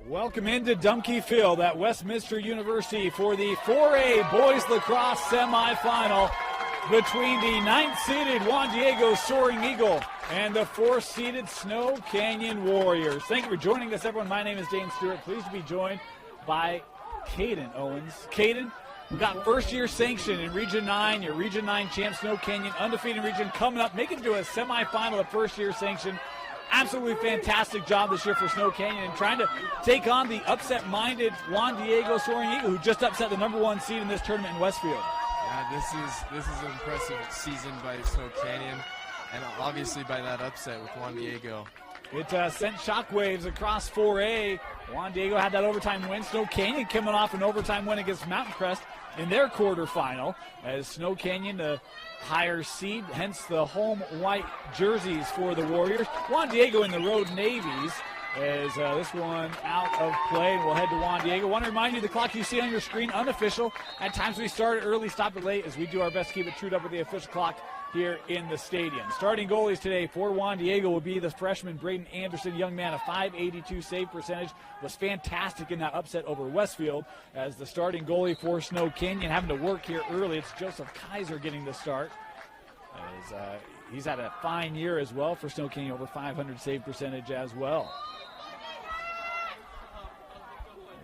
Welcome into Dumke Field at Westminster University for the 4A Boys Lacrosse Semifinal between the 9th-seeded Juan Diego Soaring Eagle and the 4th-seeded Snow Canyon Warriors. Thank you for joining us, everyone. My name is Dane Stewart. Pleased to be joined by Caden Owens. Caden, we got first-year sanction in Region 9. Your Region 9 champ, Snow Canyon, undefeated region, coming up, making it to a semifinal of first-year sanction. Absolutely fantastic job this year for Snow Canyon and trying to take on the upset-minded Juan Diego Soaring Eagle, who just upset the #1 seed in this tournament in Westfield. Yeah, this is an impressive season by Snow Canyon, and obviously by that upset with Juan Diego. It sent shockwaves across 4A. Juan Diego had that overtime win. Snow Canyon coming off an overtime win against Mountain Crest in their quarterfinal, as Snow Canyon, the higher seed, hence the home white jerseys for the Warriors. Juan Diego in the road navies, as this one out of play, and we'll head to Juan Diego. Want to remind you, the clock you see on your screen, unofficial. At times we start it early, stop it late, as we do our best to keep it trued up with the official clock here in the stadium. Starting goalies today for Juan Diego will be the freshman Braden Anderson, young man, a .582 save percentage, was fantastic in that upset over Westfield. As the starting goalie for Snow Canyon having to work here early, it's Joseph Kaiser getting the start. As he's had a fine year as well for Snow Canyon, over .500 save percentage as well.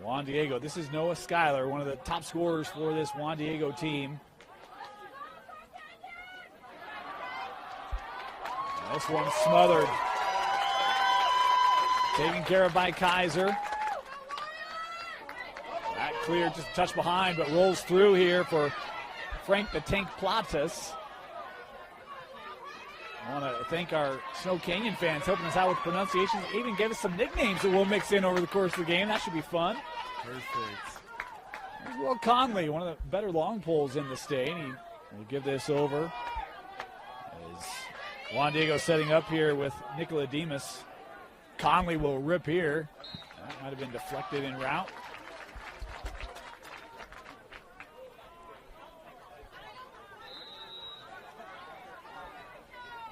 Juan Diego, this is Noah Schuyler, one of the top scorers for this Juan Diego team. This one's smothered. Taken care of by Kaiser. That clear, just a touch behind, but rolls through here for Frank the Tank Platas. I want to thank our Snow Canyon fans helping us out with pronunciations. They even gave us some nicknames that we'll mix in over the course of the game. That should be fun. Perfect. There's Will Conley, one of the better long poles in the state. He will give this over. As Juan Diego setting up here with Nicola Demas. Conley will rip here. That might have been deflected en route.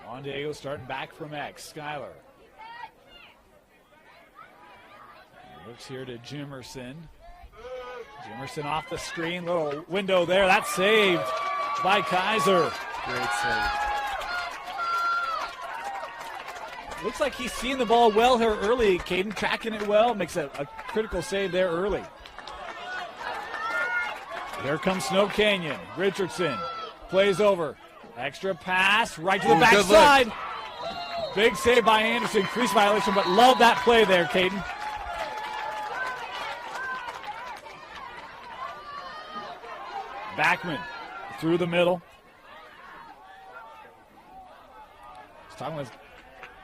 Juan Diego starting back from X. Schuyler. Looks here to Jimerson. Jimerson off the screen. Little window there. That's saved by Kaiser. Great save. Looks like he's seeing the ball well here early. Caden tracking it well. Makes a critical save there early. Here comes Snow Canyon. Richardson plays over. Extra pass right to the backside. Big save by Anderson. Crease violation, but love that play there, Caden. Backman through the middle. He's talking with,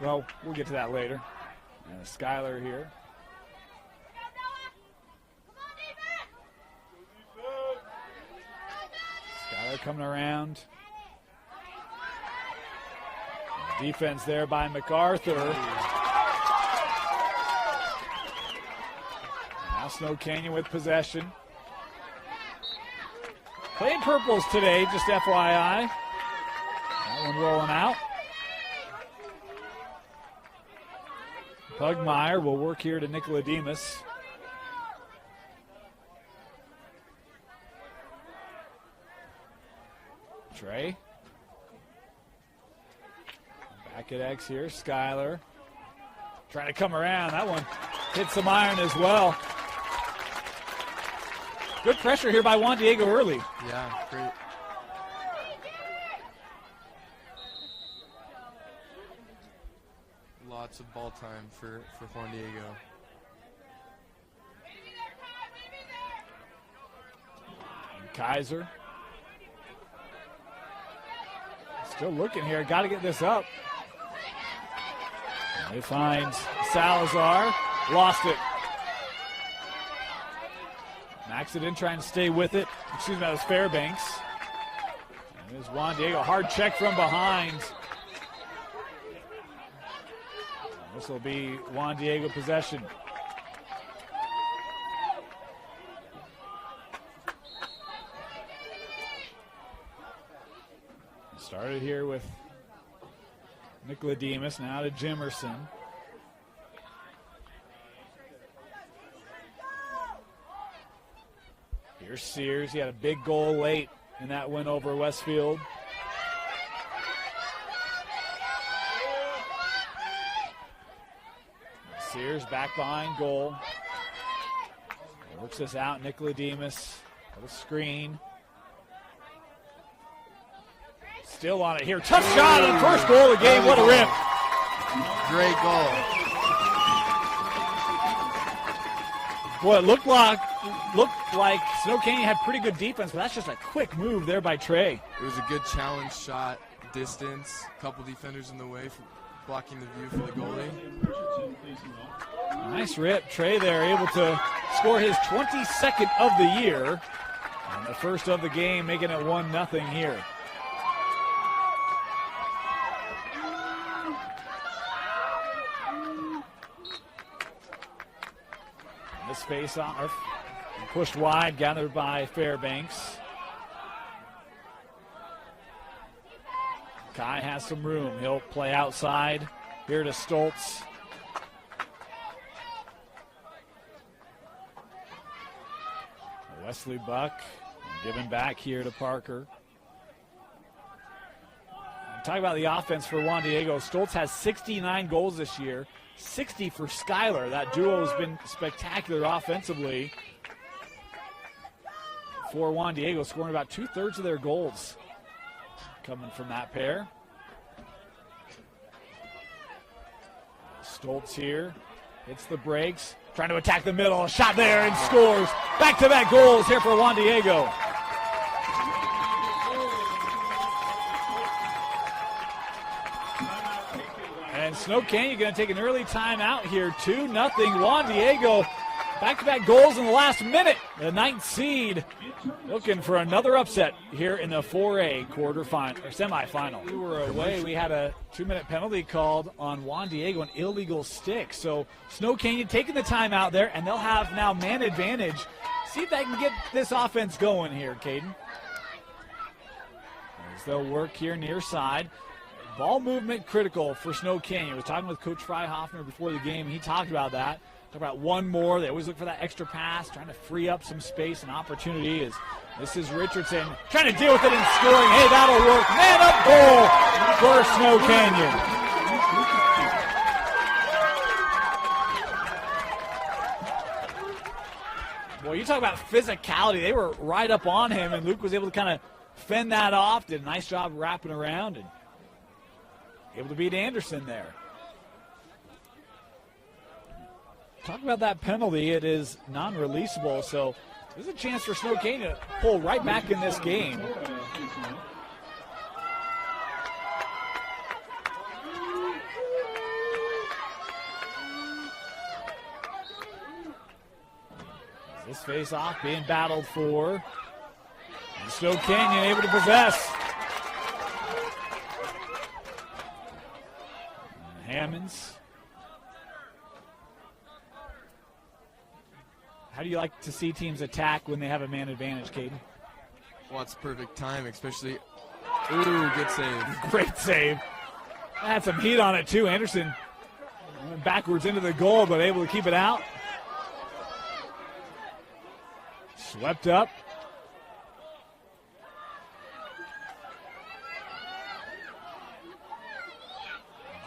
well, we'll get to that later. And Schuyler here. Schuyler coming around. Defense there by MacArthur. Now Snow Canyon with possession. Playing purples today, just FYI. That one rolling out. Pugmire will work here to Nicola Demas. Trey. Back at X here, Schuyler. Trying to come around. That one hits some iron as well. Good pressure here by Juan Diego early. Yeah, great. Lots of ball time for Juan Diego. And Kaiser. Still looking here. Got to get this up. He finds Salazar. Lost it. Knocks it in, trying to stay with it. Excuse me, that was Fairbanks. And there's Juan Diego. Hard check from behind. This will be Juan Diego possession. Started here with Nicola Demas, now to Jimerson. Here's Sears. He had a big goal late in that win over Westfield. Sears back behind goal. Works this out. Nicolademus. Little screen. Still on it here. Tough shot on first goal of the game. What a rip. Great goal. Boy, it looked like Snow Canyon had pretty good defense, but that's just a quick move there by Trey. It was a good challenge shot, distance, a couple defenders in the way for blocking the view for the goalie. Nice rip. Trey there able to score his 22nd of the year. And the first of the game, making it 1-0 here. This face-off pushed wide, gathered by Fairbanks. Kai has some room. He'll play outside. Here to Stoltz. Wesley Buck giving back here to Parker. Talk about the offense for Juan Diego. Stoltz has 69 goals this year, 60 for Schuyler. That duo has been spectacular offensively for Juan Diego, scoring about 2/3 of their goals coming from that pair. Stoltz here, hits the brakes, trying to attack the middle, shot there and scores. Back-to-back goals here for Juan Diego. And Snow Canyon going to take an early timeout here, 2-0. Juan Diego, back-to-back goals in the last minute. The 9th seed looking for another upset here in the 4A quarterfinal or semifinal. We were away. We had a 2-minute penalty called on Juan Diego, an illegal stick. So Snow Canyon taking the timeout there, and they'll have now man advantage. See if they can get this offense going here, Caden. As they'll work here near side. Ball movement critical for Snow Canyon. I was talking with Coach Freihoffner before the game, and he talked about that. Talk about one more. They always look for that extra pass, trying to free up some space and opportunity. As this is Richardson trying to deal with it and scoring. Hey, that'll work. Man up goal for Snow Canyon. Boy, you talk about physicality. They were right up on him, and Luke was able to kind of fend that off. Did a nice job wrapping around and able to beat Anderson there. Talk about that penalty. It is non-releasable, so there's a chance for Snow Canyon to pull right back in this game. This face-off being battled for. And Snow Canyon able to possess. Hammonds. How do you like to see teams attack when they have a man advantage, Caden? Well, it's perfect time, especially. Ooh, good save. Great save. Had some heat on it, too. Anderson went backwards into the goal, but able to keep it out. Swept up.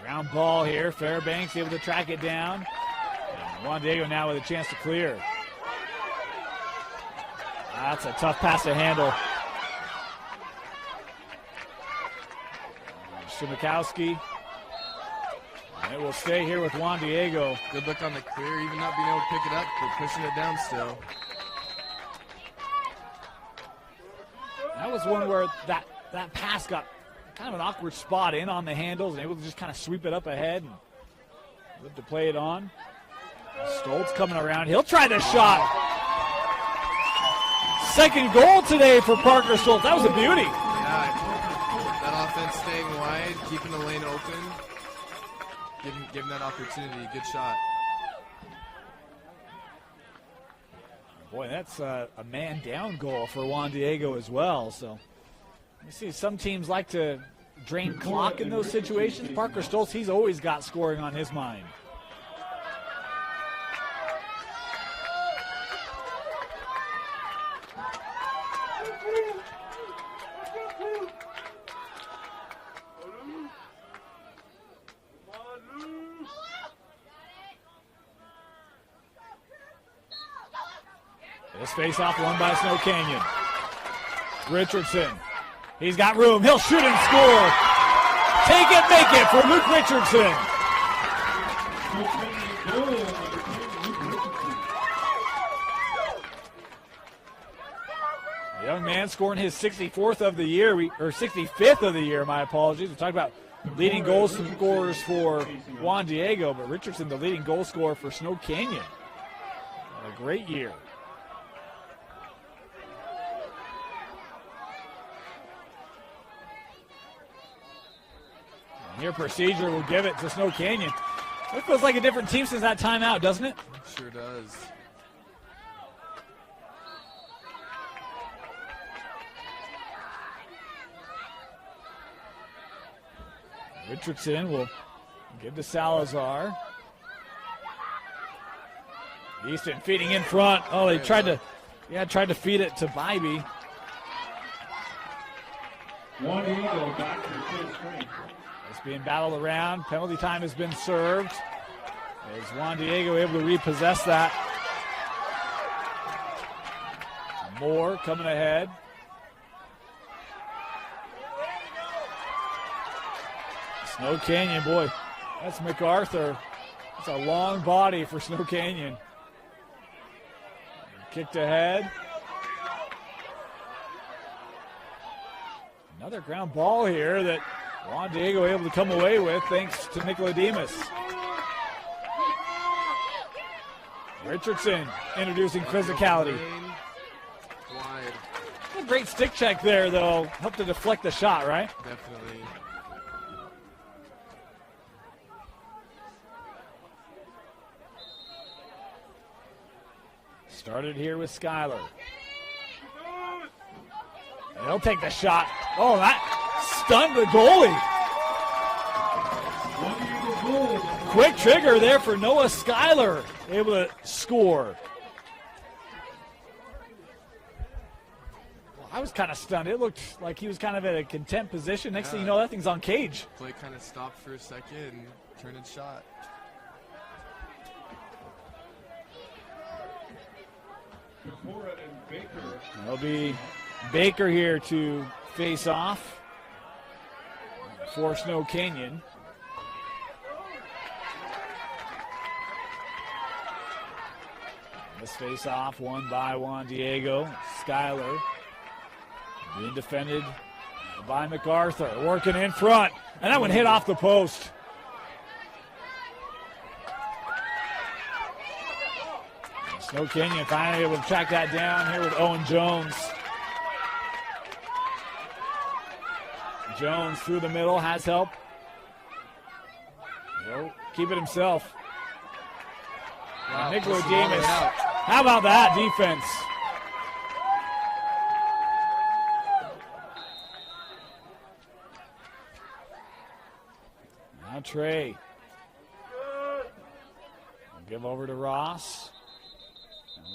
Ground ball here. Fairbanks able to track it down. And Juan Diego now with a chance to clear. That's a tough pass to handle. Shimakowski. And it will stay here with Juan Diego. Good look on the clear, even not being able to pick it up, but pushing it down still. That was one where that pass got kind of an awkward spot in on the handles and able to just kind of sweep it up ahead and live to play it on. Stoltz coming around. He'll try the shot. Second goal today for Parker Stoltz. That was a beauty. Yeah, that offense staying wide, keeping the lane open, giving that opportunity. Good shot. Boy, that's a man down goal for Juan Diego as well. So you see some teams like to drain clock in those situations. Parker Stoltz, he's always got scoring on his mind. This face-off won by Snow Canyon. Richardson. He's got room. He'll shoot and score. Take it, make it for Luke Richardson. A young man scoring his 64th of the year, or 65th of the year, my apologies. We talked about leading goal scorers for Juan Diego, but Richardson, the leading goal scorer for Snow Canyon. A great year. And here Procedure will give it to Snow Canyon. It feels like a different team since that timeout, doesn't it? Sure does. Richardson will give to Salazar. Easton feeding in front. Oh, they tried to feed it to Bybee. Juan Diego back to full strength. It's being battled around. Penalty time has been served. Is Juan Diego able to repossess that? Moore coming ahead. Snow Canyon, boy, that's MacArthur. It's a long body for Snow Canyon. Kicked ahead. Another ground ball here that Juan Diego able to come away with thanks to Nicolodimus. Richardson introducing physicality. Wide. A great stick check there, though. Helped to deflect the shot, right? Definitely. Started here with Skyler. And he'll take the shot. Oh, that stunned the goalie. Quick trigger there for Noah Skyler. Able to score. Well, I was kind of stunned. It looked like he was kind of at a content position. Next thing you know, that thing's on cage. Play kind of stopped for a second and turned and shot. It'll be Baker here to face off for Snow Canyon. This face off won by Juan Diego. Skyler being defended by MacArthur. Working in front. And that one hit off the post. Snow Canyon finally able to track that down here with Owen Jones. Jones through the middle, has help. He'll keep it himself. Wow, Nicolodimus. How about that defense? Now Trey. Give over to Ross.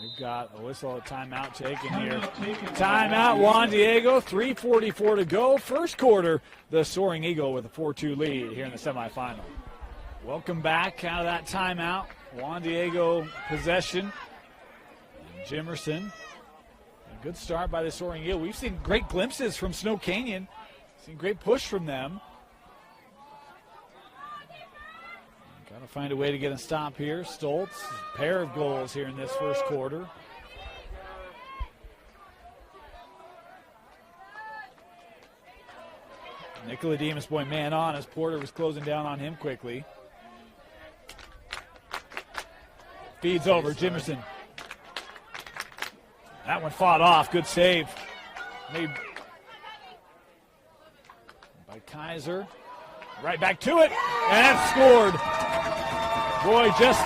We've got a whistle, a timeout taken here. Timeout, Juan Diego, 3:44 to go. First quarter, the Soaring Eagle with a 4-2 lead here in the semifinal. Welcome back out of that timeout. Juan Diego possession. And Jimerson. A good start by the Soaring Eagle. We've seen great glimpses from Snow Canyon. Seen great push from them. Got to find a way to get a stop here. Stoltz, pair of goals here in this first quarter. Nicolodimus, boy, man on as Porter was closing down on him quickly. Feeds over, Jimerson. That one fought off, good save. Made by Kaiser. Right back to it, and scored. Boy, just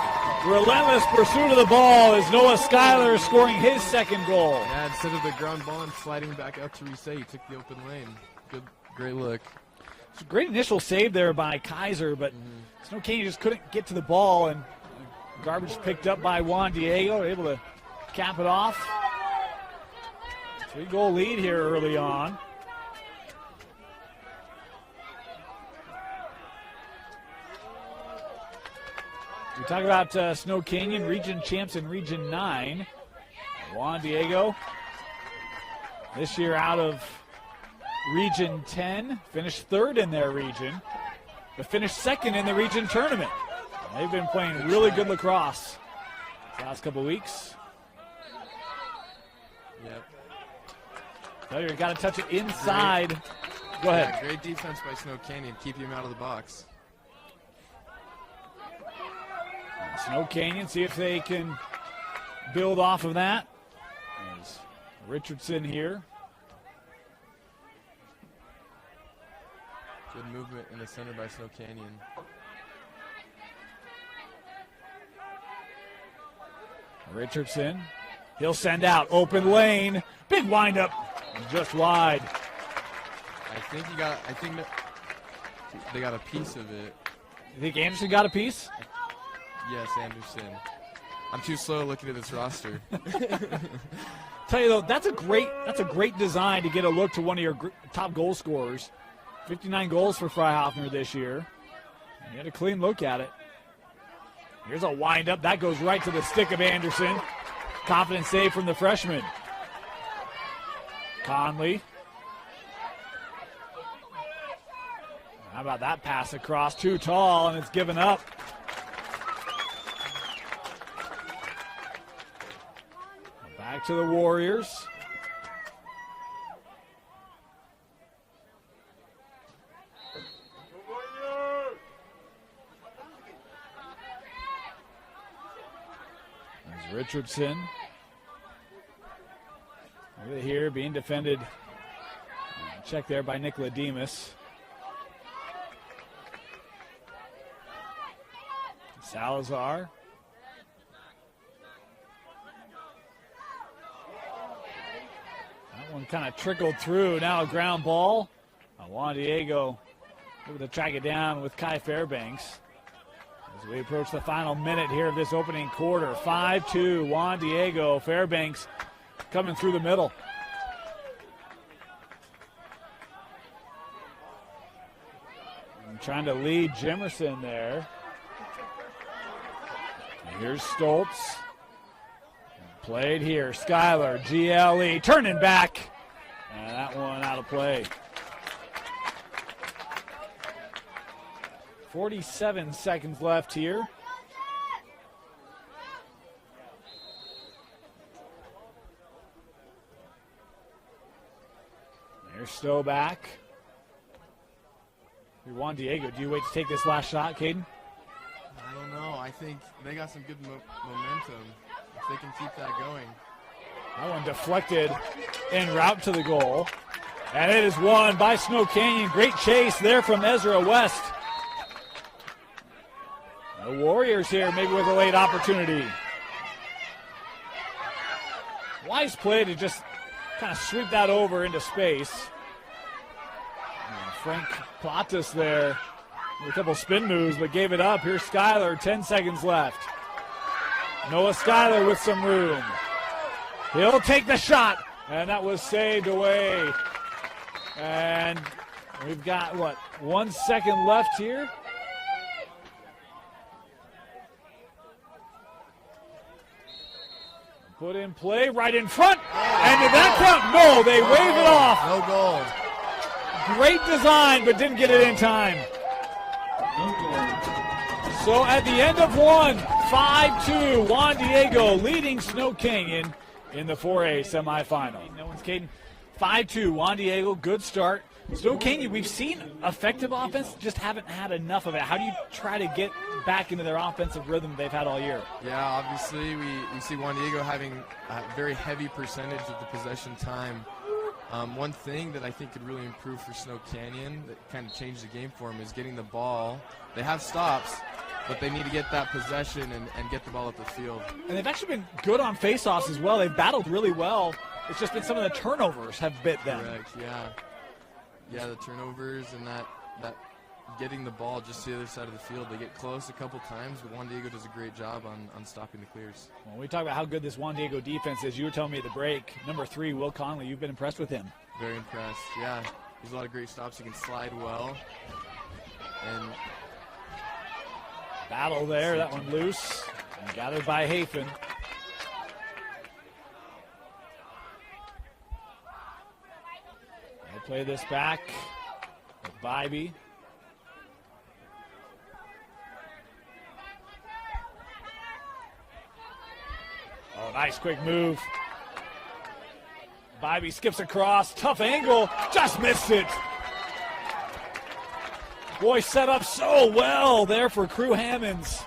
relentless pursuit of the ball as Noah Skyler scoring his second goal. Yeah, instead of the ground ball and sliding back out to reset, he took the open lane. Good, great look. It's a great initial save there by Kaiser, but Snow Canyon just couldn't get to the ball, and garbage picked up by Juan Diego, able to cap it off. 3-goal lead here early on. We talk about Snow Canyon, region champs in Region 9. Juan Diego, this year out of Region 10, finished third in their region, but finished second in the region tournament. They've been playing really good lacrosse the last couple weeks. Yep. So you got to touch it inside. Go ahead. Yeah, great defense by Snow Canyon, keep him out of the box. Snow Canyon, see if they can build off of that. There's Richardson here. Good movement in the center by Snow Canyon. Richardson, he'll send out, open lane, big windup, just wide. I think they got a piece of it. You think Anderson got a piece? Yes, Anderson. I'm too slow looking at this roster. Tell you though, that's a great design to get a look to one of your top goal scorers. 59 goals for Freihafner this year. You had a clean look at it. Here's a windup. That goes right to the stick of Anderson. Confident save from the freshman. Conley. How about that pass across? Too tall, and it's given up. Back to the Warriors. There's Richardson. Over here being defended. Check there by Nicola Demas. Salazar. That one kind of trickled through. Now a ground ball. Juan Diego able to track it down with Kai Fairbanks. As we approach the final minute here of this opening quarter. 5-2, Juan Diego. Fairbanks coming through the middle. And trying to lead Jimerson there. Here's Stoltz. Played here. Schuyler, GLE, turning back. And that one out of play. 47 seconds left here. There's Stowe back. Juan Diego, do you wait to take this last shot, Caden? I don't know. I think they got some good momentum. If they can keep that going. That one deflected en route to the goal. And it is won by Snow Canyon. Great chase there from Ezra West. The Warriors here maybe with a late opportunity. Wise play to just kind of sweep that over into space. And Frank Platas there with a couple spin moves, but gave it up. Here's Schuyler, 10 seconds left. Noah Schuyler with some room. He'll take the shot, and that was saved away. And we've got, 1 second left here? Put in play right in front. And did that count? No, they wave it off. No goal. Great design, but didn't get it in time. So at the end of one, 5-2, Juan Diego leading Snow Canyon in the 4A semifinal. No one's Caden. 5-2, Juan Diego, good start. Snow Canyon, we've seen effective offense, just haven't had enough of it. How do you try to get back into their offensive rhythm they've had all year? Yeah, obviously we see Juan Diego having a very heavy percentage of the possession time. One thing that I think could really improve for Snow Canyon that kind of changed the game for them is getting the ball. They have stops, but they need to get that possession and get the ball up the field. And they've actually been good on faceoffs as well. They've battled really well. It's just been some of the turnovers have bit them. Correct, yeah. Yeah, the turnovers and that getting the ball just to the other side of the field. They get close a couple times, but Juan Diego does a great job on stopping the clears. When we talk about how good this Juan Diego defense is, you were telling me at the break, number 3, Will Conley, you've been impressed with him. Very impressed, yeah. There's a lot of great stops. He can slide well. And battle there, that one loose. And gathered by Hafen. Play this back. Bybee. Oh, nice quick move. Bybee skips across. Tough angle. Just missed it. Boy, set up so well there for Crew Hammonds.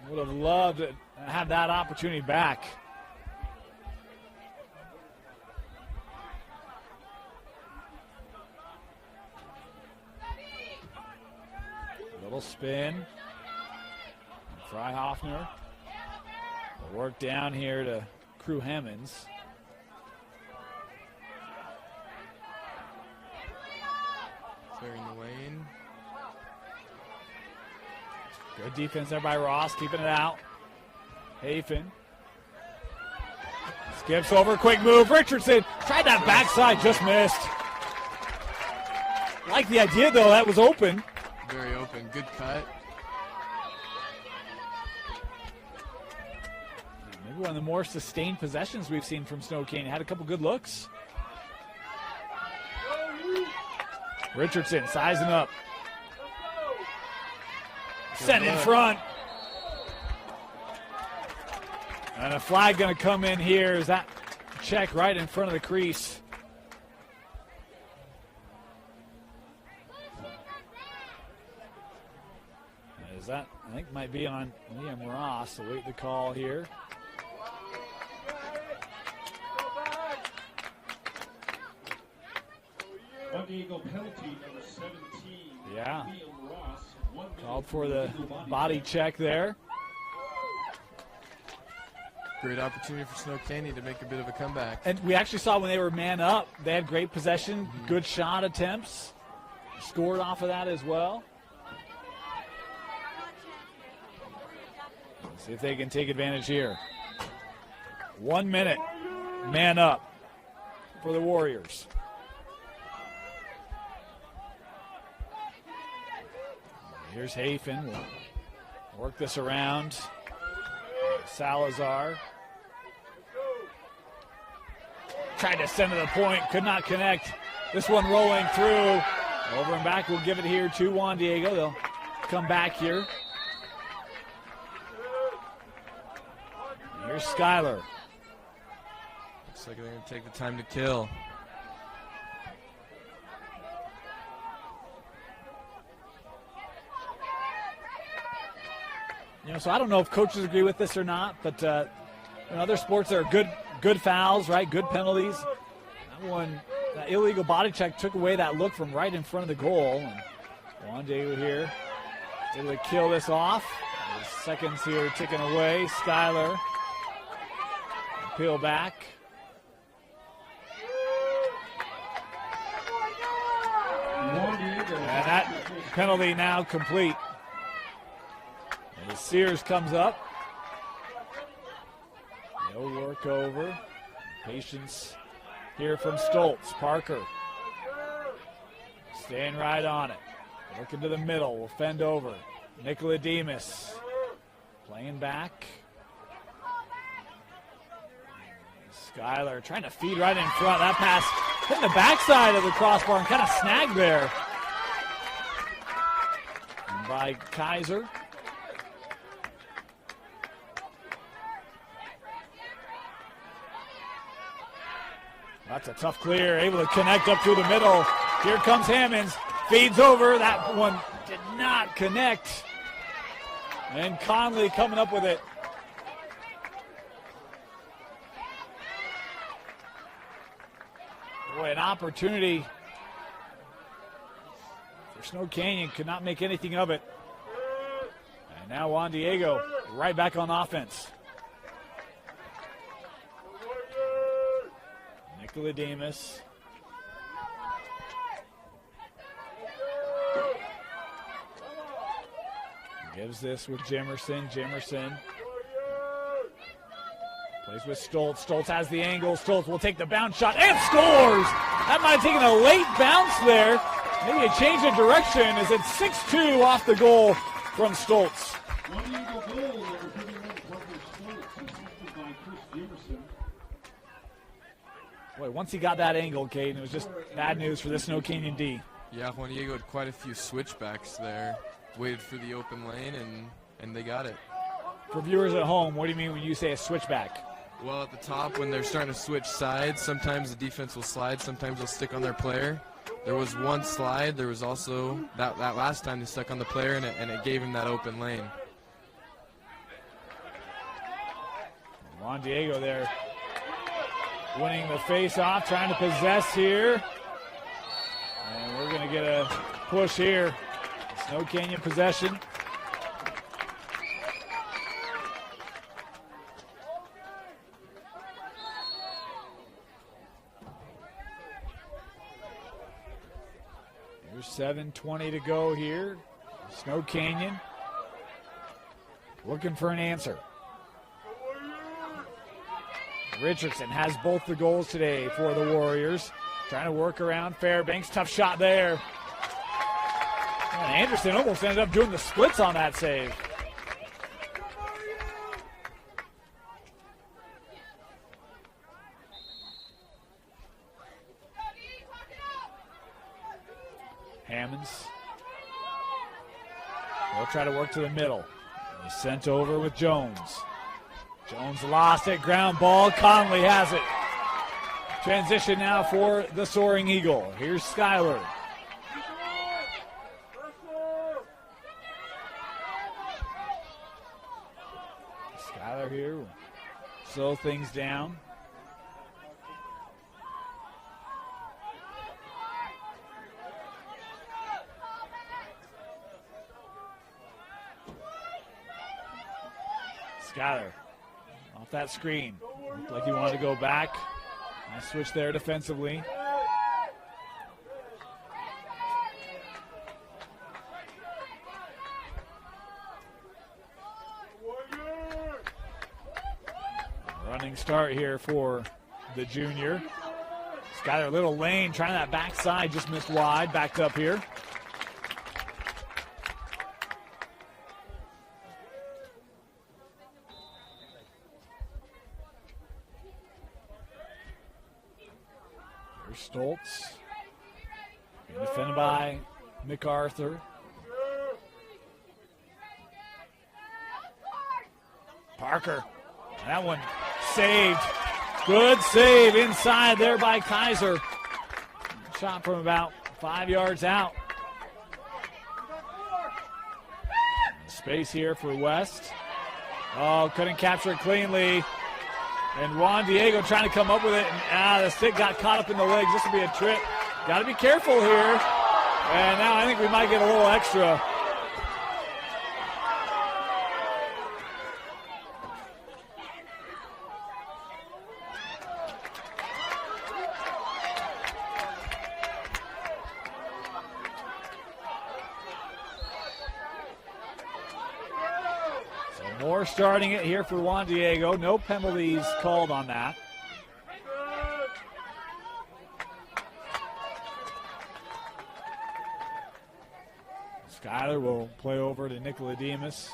Would have loved to have that opportunity back. Little spin. Freihoffner. Work down here to Crew Hammonds. Clearing the lane. Good defense there by Ross, keeping it out. Hafen. Skips over, quick move. Richardson tried that backside, just missed. Like the idea, though, that was open. Very open, good cut. Maybe one of the more sustained possessions we've seen from Snow Canyon. Had a couple good looks. Richardson sizing up. Sent in front. And a flag going to come in here. Is that check right in front of the crease? Is that, I think, might be on Liam Ross. Await the call here. Juan Diego penalty number 17. Yeah. Liam Ross. Called for the body check there. Great opportunity for Snow Canyon to make a bit of a comeback. And we actually saw when they were man up, they had great possession, good shot attempts. Scored off of that as well. Let's see if they can take advantage here. 1 minute, man up for the Warriors. Here's Hafen. We'll work this around. Salazar. Tried to send to the point, could not connect. This one rolling through. Over and back, we'll give it here to Juan Diego. They'll come back here. Here's Schuyler. Looks like they're going to take the time to kill. So I don't know if coaches agree with this or not, but in other sports there are good fouls, right? Good penalties. That one, that illegal body check took away that look from right in front of the goal. And Juan Diego here able to kill this off. There's seconds here ticking away. Schuyler peel back. And that penalty now complete. As Sears comes up. No work over. Patience here from Stoltz. Parker staying right on it. Working to the middle. Will fend over. Nicola Demas playing back. Schuyler trying to feed right in front. That pass hitting the backside of the crossbar and kind of snagged there. And by Kaiser. That's a tough clear, able to connect up through the middle. Here comes Hammonds, feeds over. That one did not connect. And Conley coming up with it. Boy, an opportunity for Snow Canyon, could not make anything of it. And now Juan Diego right back on offense. Nicola Demas. Gives this with Jimerson. Jimerson plays with Stoltz. Stoltz has the angle. Stoltz will take the bounce shot and scores! That might have taken a late bounce there. Maybe a change of direction as it's 6-2 off the goal from Stoltz. Boy, once he got that angle, Caden, it was just bad news for the Snow Canyon D. Yeah, Juan Diego had quite a few switchbacks there. Waited for the open lane, and they got it. For viewers at home, what do you mean when you say a switchback? Well, at the top, when they're starting to switch sides, sometimes the defense will slide, sometimes they'll stick on their player. There was one slide. There was also that last time they stuck on the player, and it gave him that open lane. Juan Diego there winning the face-off, trying to possess here. And we're going to get a push here. Snow Canyon possession. There's 7:20 to go here. Snow Canyon looking for an answer. Richardson has both the goals today for the Warriors. Trying to work around Fairbanks. Tough shot there. And Anderson almost ended up doing the splits on that save. Hammonds. They'll try to work to the middle. He's sent over with Jones. Jones lost it. Ground ball. Conley has it. Transition now for the Soaring Eagle. Here's Skyler. Skyler here will slow things down. Skyler off that screen. Looked like he wanted to go back. Nice switch there defensively. Running start here for the junior. Skyler, little lane, trying that backside, just missed wide, backed up here. Stoltz, defended by MacArthur. Parker, that one saved. Good save inside there by Kaiser. Shot from about 5 yards out. Space here for West. Oh, couldn't capture it cleanly. And Juan Diego trying to come up with it. And the stick got caught up in the legs. This will be a trip. Got to be careful here. And now I think we might get a little extra. Moore starting it here for Juan Diego. No penalties called on that. Skyler will play over to Nicodemus.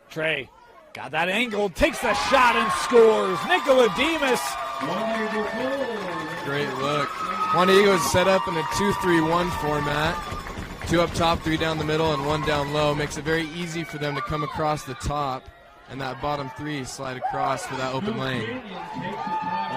Trey got that angle, takes the shot and scores. Nicodemus. Great look. Juan Diego is set up in a 2-3-1 format. 2 up top, 3 down the middle, and 1 down low. Makes it very easy for them to come across the top, and that bottom 3 slide across for that open lane.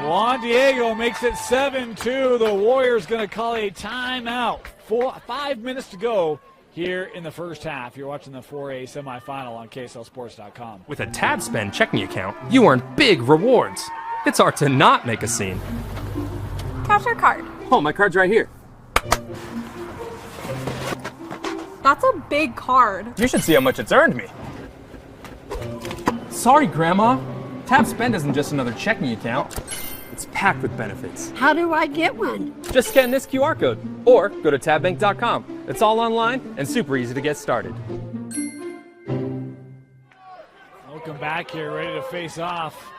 Juan Diego makes it 7-2. The Warriors going to call a timeout. 5 minutes to go here in the first half. You're watching the 4A semifinal on KSLSports.com. With a Tab Spend checking account, you earn big rewards. It's hard to not make a scene. Cash or card? Oh, my card's right here. That's a big card. You should see how much it's earned me. Sorry, Grandma. Tab Spend isn't just another checking account. It's packed with benefits. How do I get one? Just scan this QR code or go to tabbank.com. It's all online and super easy to get started. Welcome back here, ready to face off.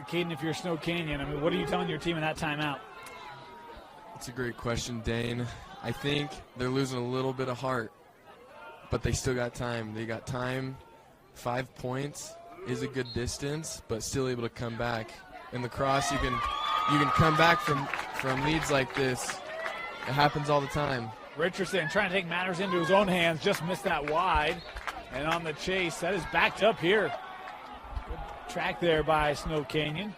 Caden, if you're Snow Canyon, I mean, what are you telling your team in that timeout? That's a great question, Dane. I think they're losing a little bit of heart. but they still got time. They got time. 5 points is a good distance, but still able to come back. In lacrosse, you can come back from leads like this. It happens all the time. Richardson trying to take matters into his own hands, just missed that wide. And on the chase, that is backed up here. Good track there by Snow Canyon.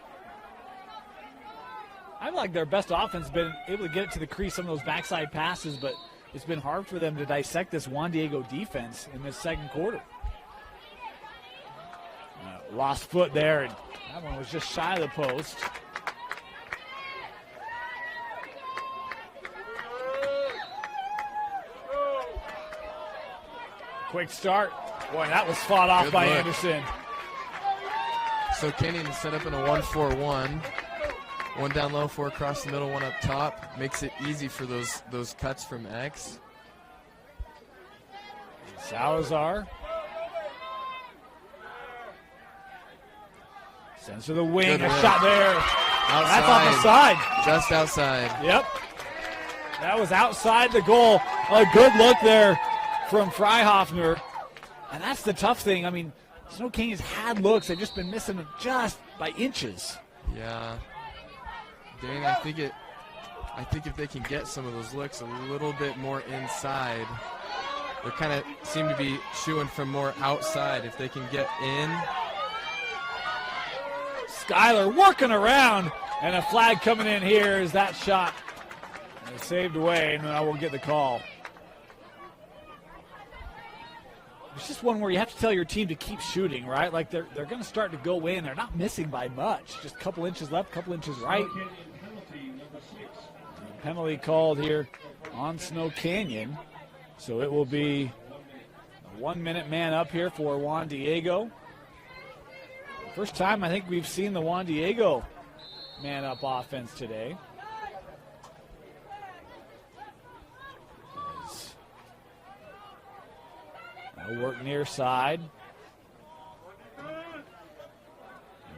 I feel like their best offense has been able to get it to the crease, some of those backside passes, but it's been hard for them to dissect this Juan Diego defense in this second quarter. Lost foot there, and that one was just shy of the post. Quick start. Boy, that was fought off by Anderson. So Canyon is set up in a 1-4-1. One down low, 4 across the middle, 1 up top. Makes it easy for those cuts from X. Salazar. Sends to the wing. A shot there. Outside. That's off the side. Just outside. Yep. That was outside the goal. A good look there from Freihofner. And that's the tough thing. I mean, Snow Canyon's had looks. They've just been missing them just by inches. Yeah. Dane, I think if they can get some of those looks a little bit more inside, they kind of seem to be shooing from more outside. If they can get in. Skyler working around, and a flag coming in here as that shot is saved away, and I will get the call. It's just one where you have to tell your team to keep shooting, right? Like they're going to start to go in. They're not missing by much. Just a couple inches left, a couple inches right. Penalty called here on Snow Canyon. So it will be a 1-minute man up here for Juan Diego. First time I think we've seen the Juan Diego man up offense today. No work near side.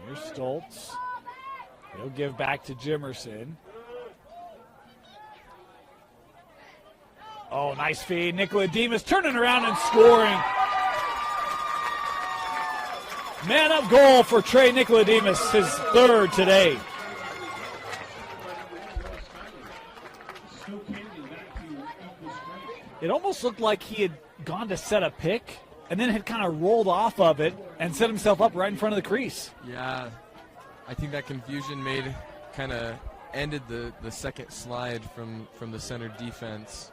Here's Stoltz. He'll give back to Jimerson. Oh, nice feed. Nicola Demas turning around and scoring. Man up goal for Trey Nicodemus, his third today. It almost looked like he had gone to set a pick and then had kind of rolled off of it and set himself up right in front of the crease. Yeah, I think that confusion kind of ended the second slide from the center defense.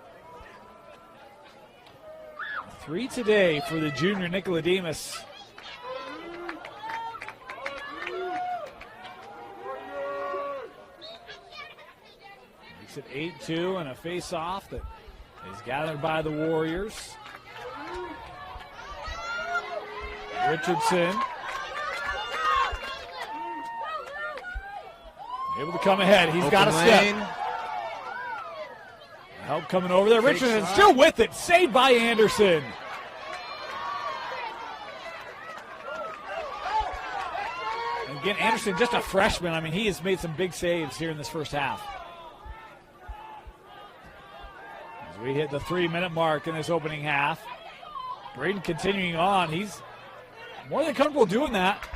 3 today for the junior Nicodemus. Makes it 8-2 and a face-off that is gathered by the Warriors. Richardson able to come ahead. He's got a step. Help coming over there. Richardson still with it. Saved by Anderson. And again, Anderson, just a freshman. I mean, he has made some big saves here in this first half. As we hit the 3-minute mark in this opening half. Braden continuing on. He's more than comfortable doing that.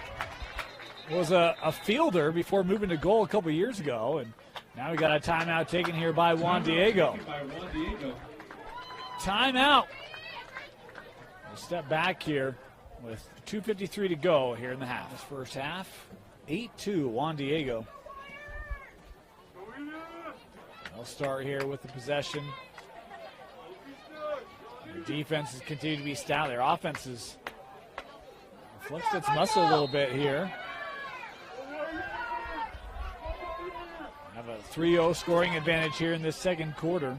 Was a fielder before moving to goal a couple years ago, and now we got a timeout taken here by Juan Diego. Timeout. We'll step back here with 2:53 to go here in the half. This first half, 8-2 Juan Diego. They'll start here with the possession. Their defenses continue to be stout. Their offenses flexed its muscle a little bit here. Have a 3-0 scoring advantage here in this second quarter.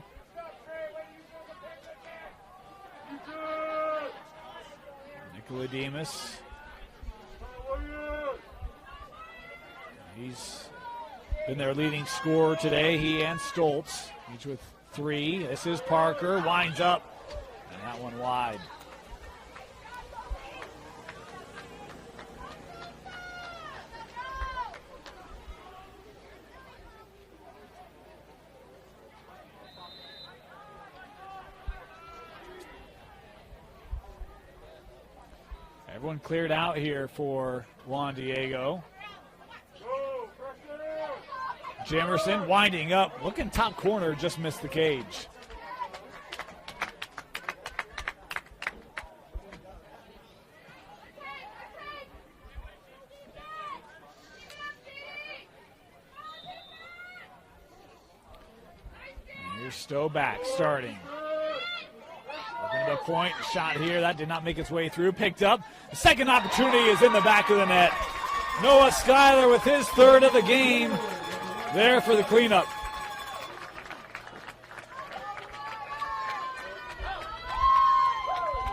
Nicola Demas. He's been their leading scorer today, he and Stoltz, each with 3. This is Parker, winds up, and that one wide. one cleared out here for Juan Diego. Jimerson winding up, looking top corner, just missed the cage. And here's Stowe back, starting. Looking to the point, shot here, that did not make its way through, picked up. The second opportunity is in the back of the net. Noah Schuyler with his third of the game. There for the cleanup.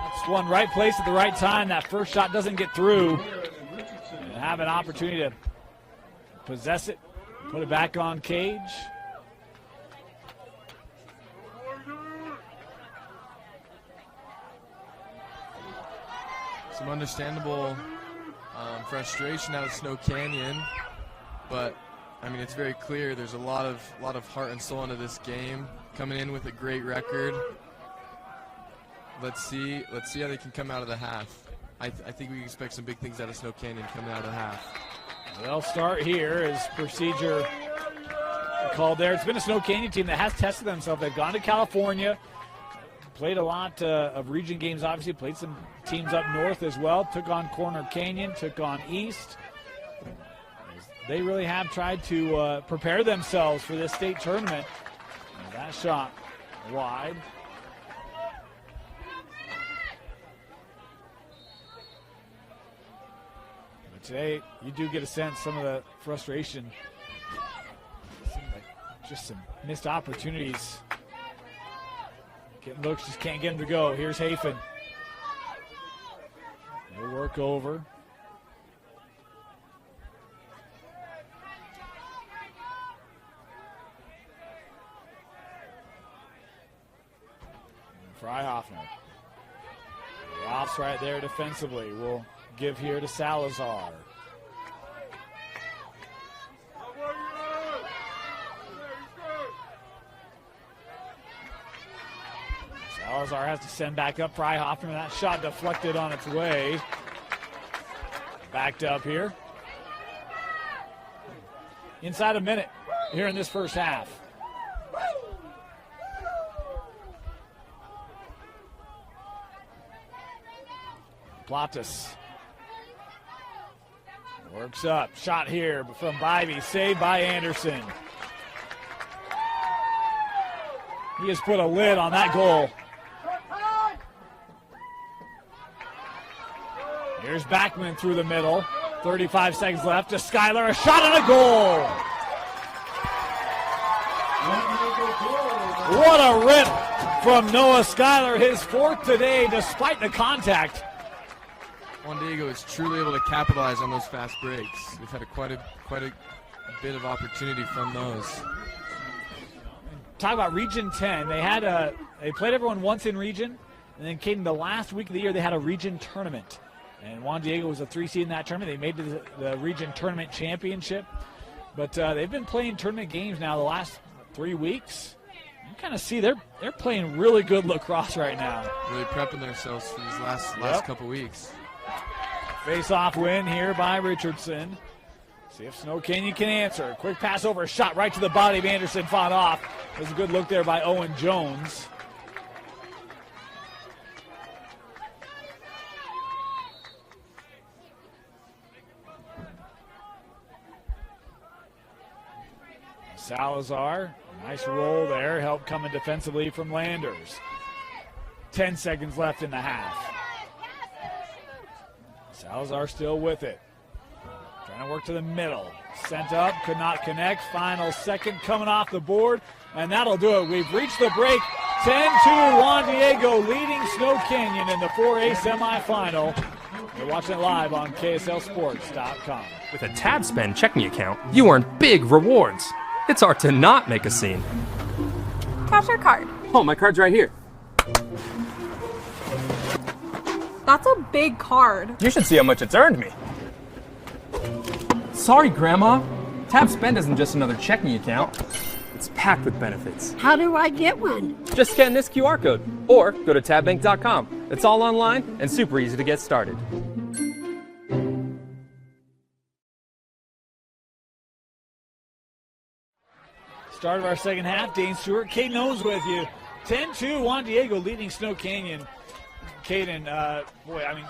That's one right place at the right time. That first shot doesn't get through. And have an opportunity to possess it, put it back on cage. Some understandable frustration out of Snow Canyon, but I mean, it's very clear there's a lot of heart and soul into this game. Coming in with a great record. Let's see how they can come out of the half. I think we expect some big things out of Snow Canyon coming out of the half. They'll start here as procedure called there. It's been a Snow Canyon team that has tested themselves. They've gone to California, played a lot of region games, obviously, played some teams up north as well, took on Corner Canyon, took on East. They really have tried to prepare themselves for this state tournament. And that shot wide. But today, you do get a sense some of the frustration. Seems like just some missed opportunities. Getting looks, just can't get him to go. Here's Hafen. They'll work over. Freihoffner. Roth's right there defensively. We'll give here to Salazar. Salazar has to send back up Freihoffner. That shot deflected on its way. Backed up here. Inside a minute here in this first half. Platas works up. Shot here from Bivey. Saved by Anderson. He has put a lid on that goal. Here's Backman through the middle. 35 seconds left to Schuyler. A shot and a goal. What a rip from Noah Schuyler. His fourth today despite the contact. Juan Diego is truly able to capitalize on those fast breaks. We've had quite a bit of opportunity from those. Talk about Region 10. They played everyone once in Region, and then came the last week of the year. They had a Region tournament, and Juan Diego was a 3 seed in that tournament. They made the Region tournament championship, but they've been playing tournament games now the last 3 weeks. You kind of see they're playing really good lacrosse right now. Really prepping themselves for these last couple weeks. Face-off win here by Richardson. See if Snow Canyon can answer. Quick pass over, shot right to the body of Anderson, fought off. There's a good look there by Owen Jones. Salazar, nice roll there. Help coming defensively from Landers. 10 seconds left in the half. Salazar still with it. Trying to work to the middle. Sent up, could not connect. Final second coming off the board, and that'll do it. We've reached the break. 10-2, Juan Diego leading Snow Canyon in the 4A semifinal. You're watching it live on KSLSports.com. With a TabSpend checking account, you earn big rewards. It's hard to not make a scene. Cash or card? Oh, my card's right here. That's a big card. You should see how much it's earned me. Sorry, Grandma. TabSpend isn't just another checking account. It's packed with benefits. How do I get one? Just scan this QR code or go to tabbank.com. It's all online and super easy to get started. Start of our second half. Dane Stewart, Caden Owens with you. 10-2, Juan Diego leading Snow Canyon. Caden,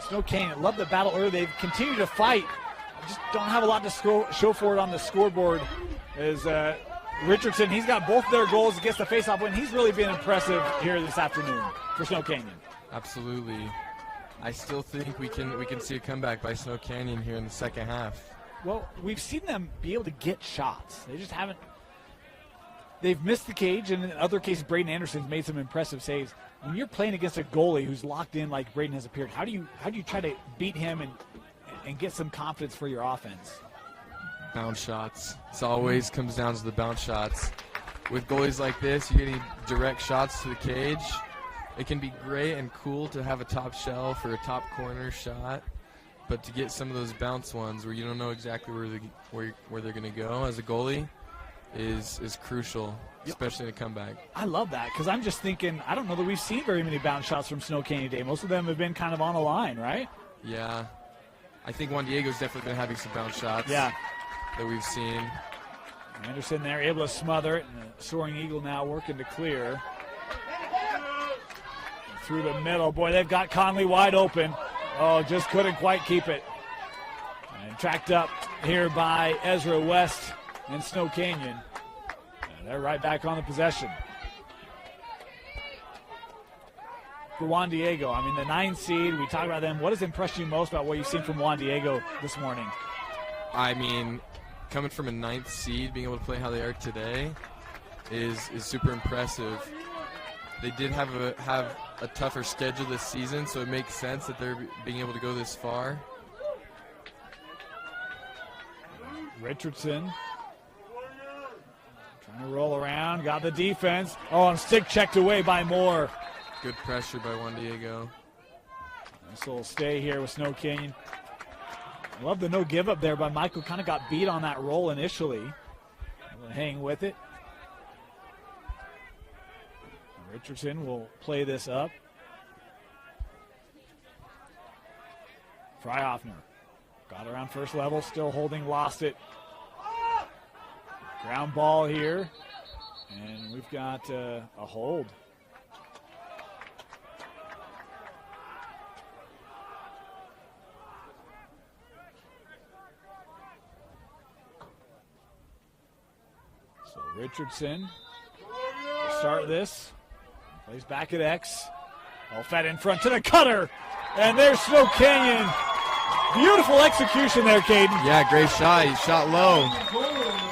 Snow Canyon, love the battle early. They've continued to fight. Just don't have a lot to show for it on the scoreboard. As Richardson, he's got both their goals, gets the faceoff win. He's really been impressive here this afternoon for Snow Canyon. Absolutely. I still think we can see a comeback by Snow Canyon here in the second half. Well, we've seen them be able to get shots. They just haven't. They've missed the cage, and in other cases, Braden Anderson's made some impressive saves. When you're playing against a goalie who's locked in like Braden has appeared, how do you try to beat him and get some confidence for your offense? Bounce shots. It always comes down to the bounce shots. With goalies like this, you're getting direct shots to the cage. It can be great and cool to have a top shelf or a top corner shot, but to get some of those bounce ones where you don't know exactly where they're going to go as a goalie is crucial, especially in a comeback. I love that because I'm just thinking, I don't know that we've seen very many bounce shots from Snow Canyon today. Most of them have been kind of on a line, right? Yeah. I think Juan Diego's definitely been having some bounce shots that we've seen. Anderson there able to smother it, and the Soaring Eagle now working to clear. Through the middle. Boy, they've got Conley wide open. Oh, just couldn't quite keep it. And tracked up here by Ezra West and Snow Canyon. And they're right back on the possession. For Juan Diego, I mean, the 9 seed, we talked about them. What has impressed you most about what you've seen from Juan Diego this morning? I mean, coming from a 9th seed, being able to play how they are today is super impressive. They did have a tougher schedule this season, so it makes sense that they're being able to go this far. Richardson trying to roll around, got the defense. Oh, and stick checked away by Moore. Good pressure by Juan Diego. This will stay here with Snow Canyon. I love the no give up there by Michael. Kind of got beat on that roll initially. Hang with it. Richardson will play this up. Freihoffner got around first level, still holding, lost it. Ground ball here, and we've got a hold. So Richardson will start this. Plays back at X. All fed in front to the cutter. And there's Snow Canyon. Beautiful execution there, Caden. Yeah, great shot. He shot low.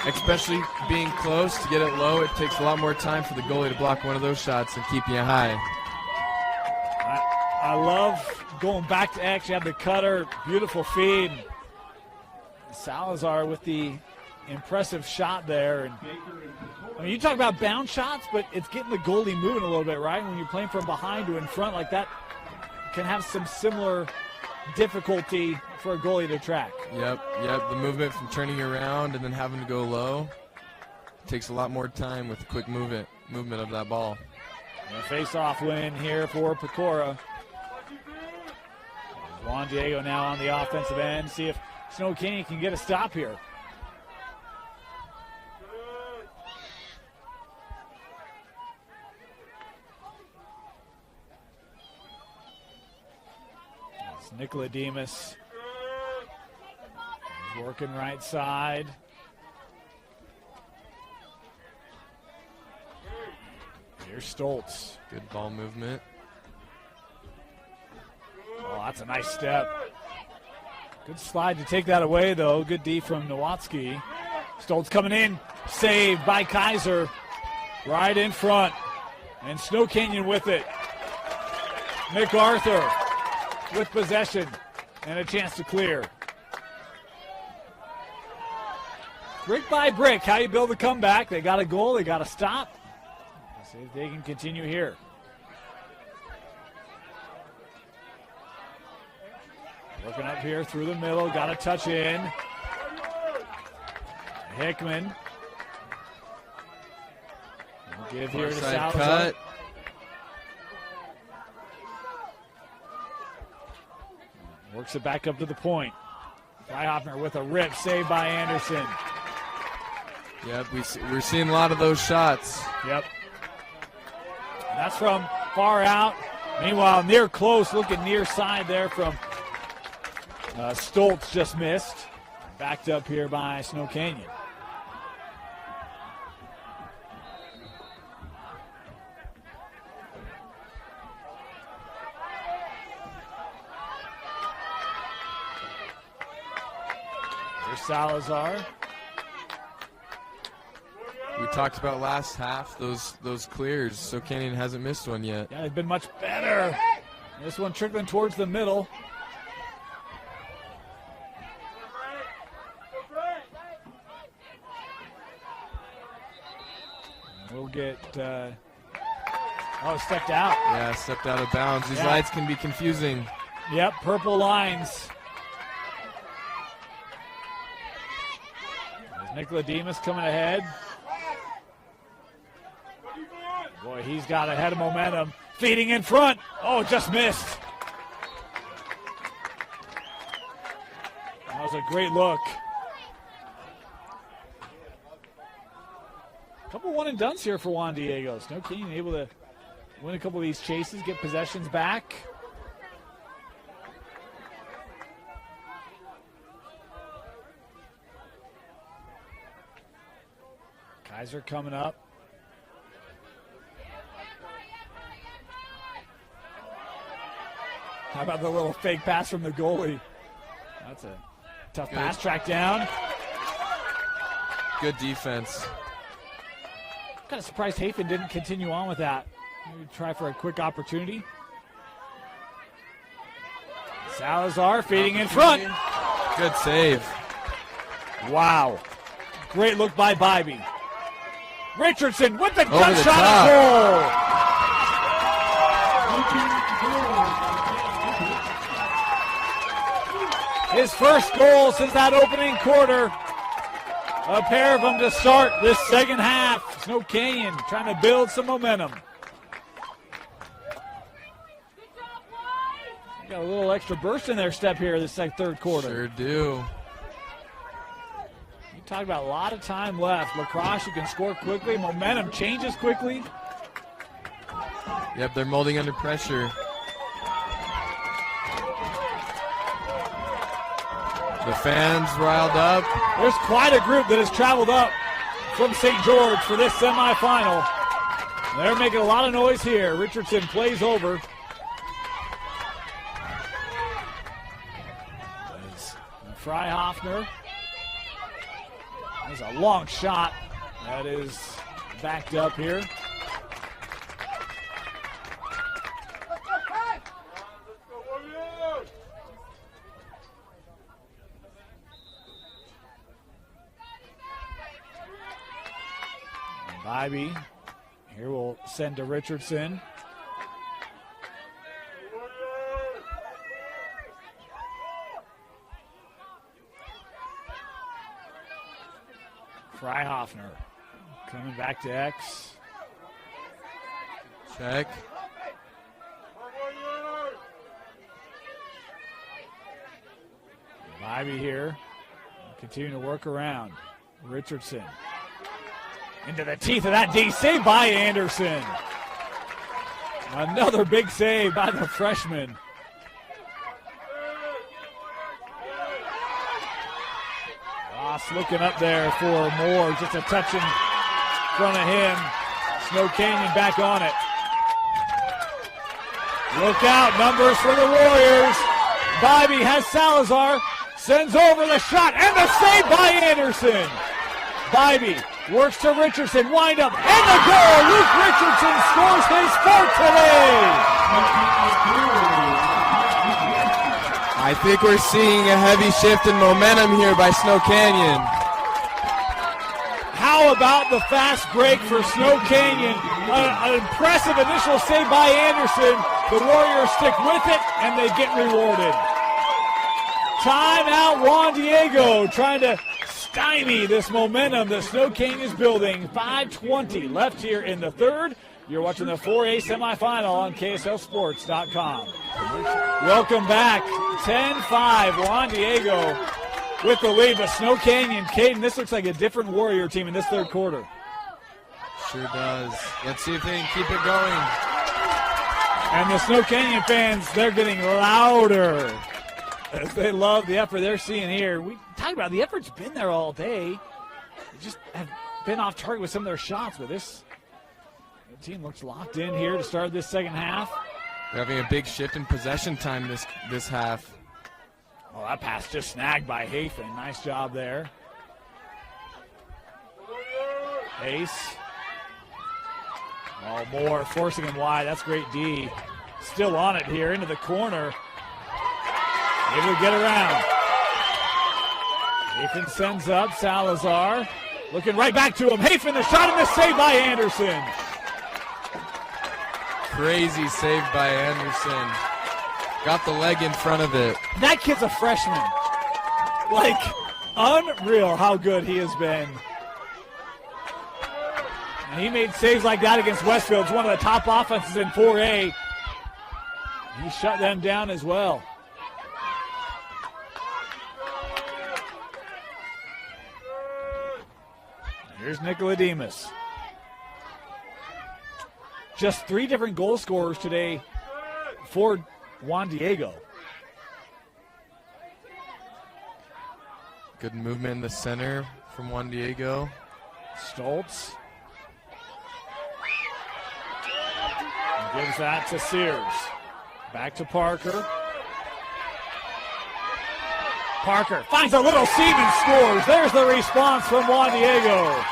Especially being close to get it low, it takes a lot more time for the goalie to block one of those shots and keep you high. I love going back to X. You have the cutter. Beautiful feed. Salazar with the impressive shot there. And I mean, you talk about bounce shots, but it's getting the goalie moving a little bit, right? When you're playing from behind to in front like that, can have some similar difficulty for a goalie to track. Yep. The movement from turning around and then having to go low takes a lot more time with the quick movement of that ball. And a face-off win here for Pecora. Juan Diego now on the offensive end. See if Snow Canyon can get a stop here. Nicola Demas is working right side. Here's Stoltz. Good ball movement. Oh, that's a nice step. Good slide to take that away, though. Good D from Nowatzki. Stoltz coming in. Saved by Kaiser. Right in front. And Snow Canyon with it. MacArthur with possession and a chance to clear. Brick by brick, how you build a comeback. They got a goal, they got to stop. Let's see if they can continue here. Working up here through the middle, got a touch in. Hickman. We'll give here to Salazar. Cut. Works it back up to the point. Freihoffner with a rip, saved by Anderson. Yep, we're seeing a lot of those shots. Yep. And that's from far out. Meanwhile, near close, looking near side there from Stoltz, just missed. Backed up here by Snow Canyon. There's Salazar. We talked about last half, those clears. So Canyon hasn't missed one yet. Yeah, they've been much better. This one trickling towards the middle. We'll get, stepped out. Yeah, stepped out of bounds. These lights can be confusing. Yep, purple lines. There's Nicoladimus coming ahead. Boy, he's got a head of momentum. Feeding in front. Oh, just missed. That was a great look. Couple one and dones here for Juan Diego. Snow Canyon able to win a couple of these chases, get possessions back. Kaiser coming up. How about the little fake pass from the goalie? That's a tough pass, track down. Good defense. Kind of surprised Hafen didn't continue on with that. Maybe try for a quick opportunity. Salazar feeding in front. Good save. Wow. Great look by Bybee. Richardson with the Over gut the shot top. and goal. His first goal since that opening quarter. A pair of them to start this second half. Snow Canyon trying to build some momentum. Got a little extra burst in their step here this third quarter. Sure do. You talk about a lot of time left. Lacrosse, you can score quickly. Momentum changes quickly. Yep, they're molding under pressure. The fans riled up. There's quite a group that has traveled up from St. George for this semifinal. They're making a lot of noise here. Richardson plays over. Freihofner. There's a long shot that is backed up here. Bybee here will send to Richardson. Freihofner coming back to X. Check. Bybee here, continuing to work around. Richardson into the teeth of that D. Save by Anderson. Another big save by the freshman. Ross looking up there for more. Just a touch in front of him. Snow Canyon back on it. Look out, numbers for the Warriors. Bybee has Salazar. Sends over the shot and the save by Anderson. Bybee works to Richardson, wind up, and the goal! Luke Richardson scores his fourth today! I think we're seeing a heavy shift in momentum here by Snow Canyon. How about the fast break for Snow Canyon? An impressive initial save by Anderson. The Warriors stick with it, and they get rewarded. Timeout, Juan Diego trying to stymie this momentum that Snow Canyon is building. 5:20 left here in the third. You're watching the 4A semifinal on KSLSports.com. Welcome back. 10-5. Juan Diego with the lead, but Snow Canyon, Caden, this looks like a different Warrior team in this third quarter. Sure does. Let's see if they can keep it going. And the Snow Canyon fans, they're getting louder as they love the effort they're seeing here. We talked about the effort's been there all day. They just have been off target with some of their shots, but this team looks locked in here to start this second half. We're having a big shift in possession time this half. Oh, that pass just snagged by Hafen. Nice job there. Ace. Oh, Moore forcing him wide. That's great D. Still on it here into the corner. Able to get around. Hafen sends up. Salazar looking right back to him. Hafen, the shot and the save by Anderson. Crazy save by Anderson. Got the leg in front of it. That kid's a freshman. Like, unreal how good he has been. And he made saves like that against Westfield. It's one of the top offenses in 4A. He shut them down as well. Here's Nicolademus. Just 3 different goal scorers today for Juan Diego. Good movement in the center from Juan Diego. Stoltz. And gives that to Sears. Back to Parker. Parker finds a little seam and scores. There's the response from Juan Diego.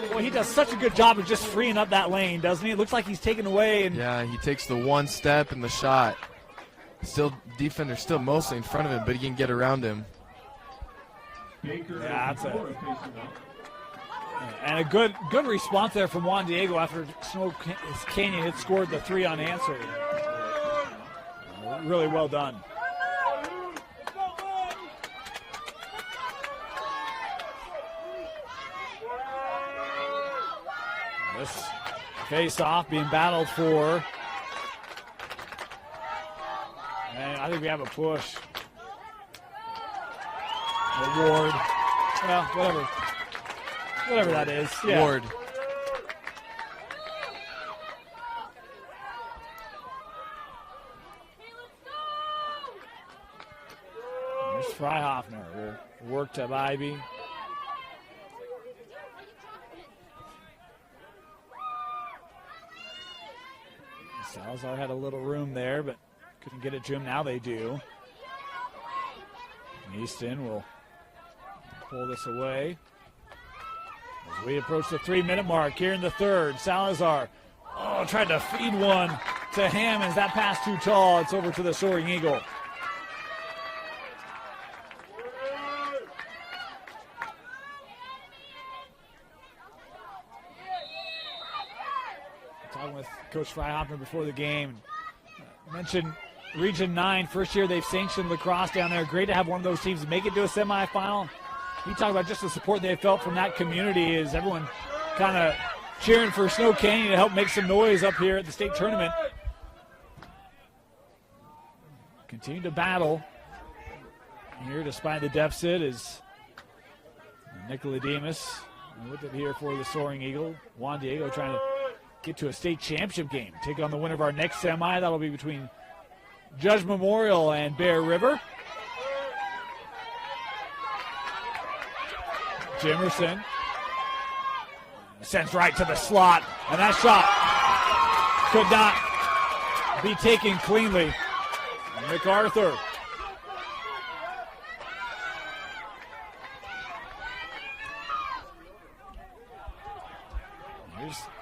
Well, he does such a good job of just freeing up that lane, doesn't he? It looks like he's taken away. And yeah, he takes the one step and the shot. Still, defender still mostly in front of him, but he can get around him. Yeah, that's it. And a good response there from Juan Diego after Snow Canyon had scored the 3 unanswered. Really well done. This face-off being battled for. And I think we have a push. Ward. Well, whatever that is. Yeah. Ward. There's Freihofner. Will work to Bybee. Salazar had a little room there, but couldn't get it to him. Now they do. Easton will pull this away. As we approach the 3-minute mark here in the third, Salazar tried to feed one to Hammonds. That pass too tall. It's over to the Soaring Eagle. Talking with Coach Freihofner before the game. Mentioned Region 9, first year they've sanctioned lacrosse down there. Great to have one of those teams make it to a semifinal. You talk about just the support they felt from that community as everyone kind of cheering for Snow Canyon to help make some noise up here at the state tournament. Continue to battle here despite the deficit is Nicolademus with it here for the Soaring Eagle. Juan Diego trying to get to a state championship game. Take on the winner of our next semi. That'll be between Judge Memorial and Bear River. Jimerson sends right to the slot, and that shot could not be taken cleanly. MacArthur.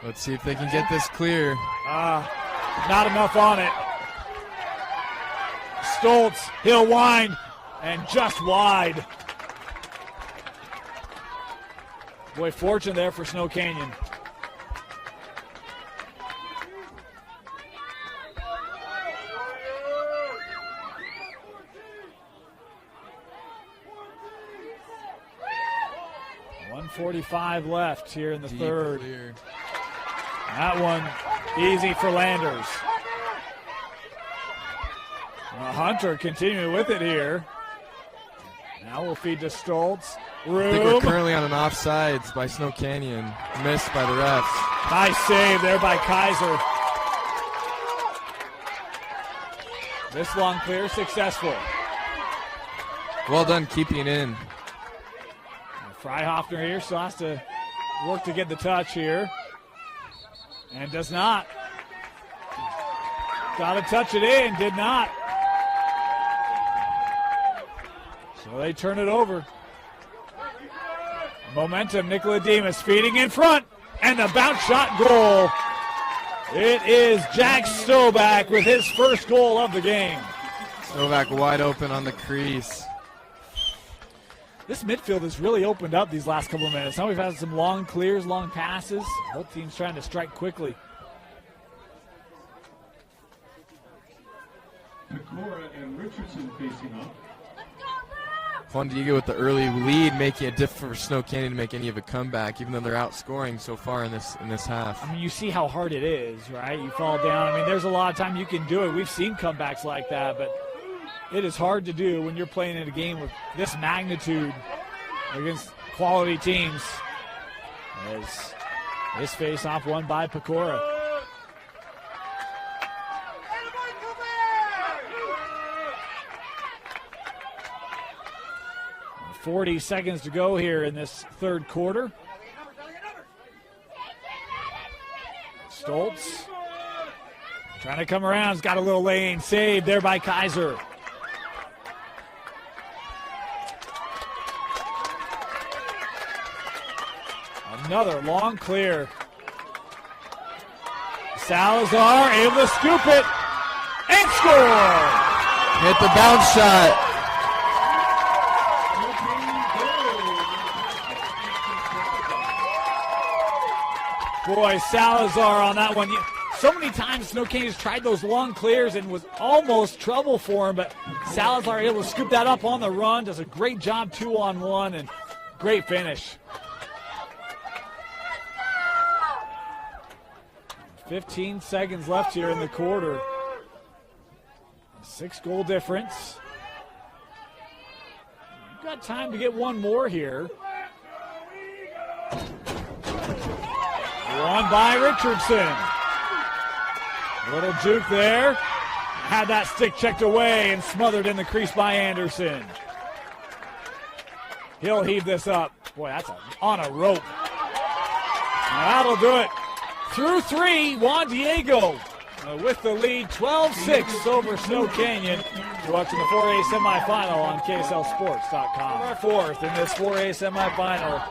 Let's see if they can get this clear. Not enough on it. Stoltz, he'll wind, and just wide. Boy, fortune there for Snow Canyon. .145 left here in the third. Clear. That one easy for Landers. Hunter continuing with it here. Now we'll feed to Stoltz. I think we're currently on an offsides by Snow Canyon. Missed by the refs. Nice save there by Kaiser. This long clear successful. Well done keeping in. Freihofner here still has to work to get the touch here. And does not. Got to touch it in, did not. So they turn it over. Momentum, Nicolodimus feeding in front. And the bounce shot goal. It is Jack Stovak with his first goal of the game. Stovak wide open on the crease. This midfield has really opened up these last couple of minutes. Now we've had some long clears, long passes. Both teams trying to strike quickly. Pecora and Richardson facing off. Juan Diego with the early lead, making it difficult for Snow Canyon to make any of a comeback, even though they're outscoring so far in this half. I mean, you see how hard it is, right? You fall down. I mean, there's a lot of time you can do it. We've seen comebacks like that, but it is hard to do when you're playing in a game with this magnitude against quality teams. As this face-off won by Pecora. 40 seconds to go here in this third quarter. Stoltz trying to come around. He's got a little lane. Saved there by Kaiser. Another long clear. Salazar able to scoop it and score. Hit the bounce shot. Boy, Salazar on that one. So many times Snow Canyon's tried those long clears and was almost trouble for him, but Salazar able to scoop that up on the run. Does a great job 2-on-1 and great finish. 15 seconds left here in the quarter. 6-goal difference. You've got time to get one more here. Won by Richardson. A little juke there. Had that stick checked away and smothered in the crease by Anderson. He'll heave this up. Boy, that's on a rope. That'll do it. Through three, Juan Diego with the lead, 12-6 over Snow Canyon. You're watching the 4A semifinal on KSLSports.com. Fourth in this 4A semifinal.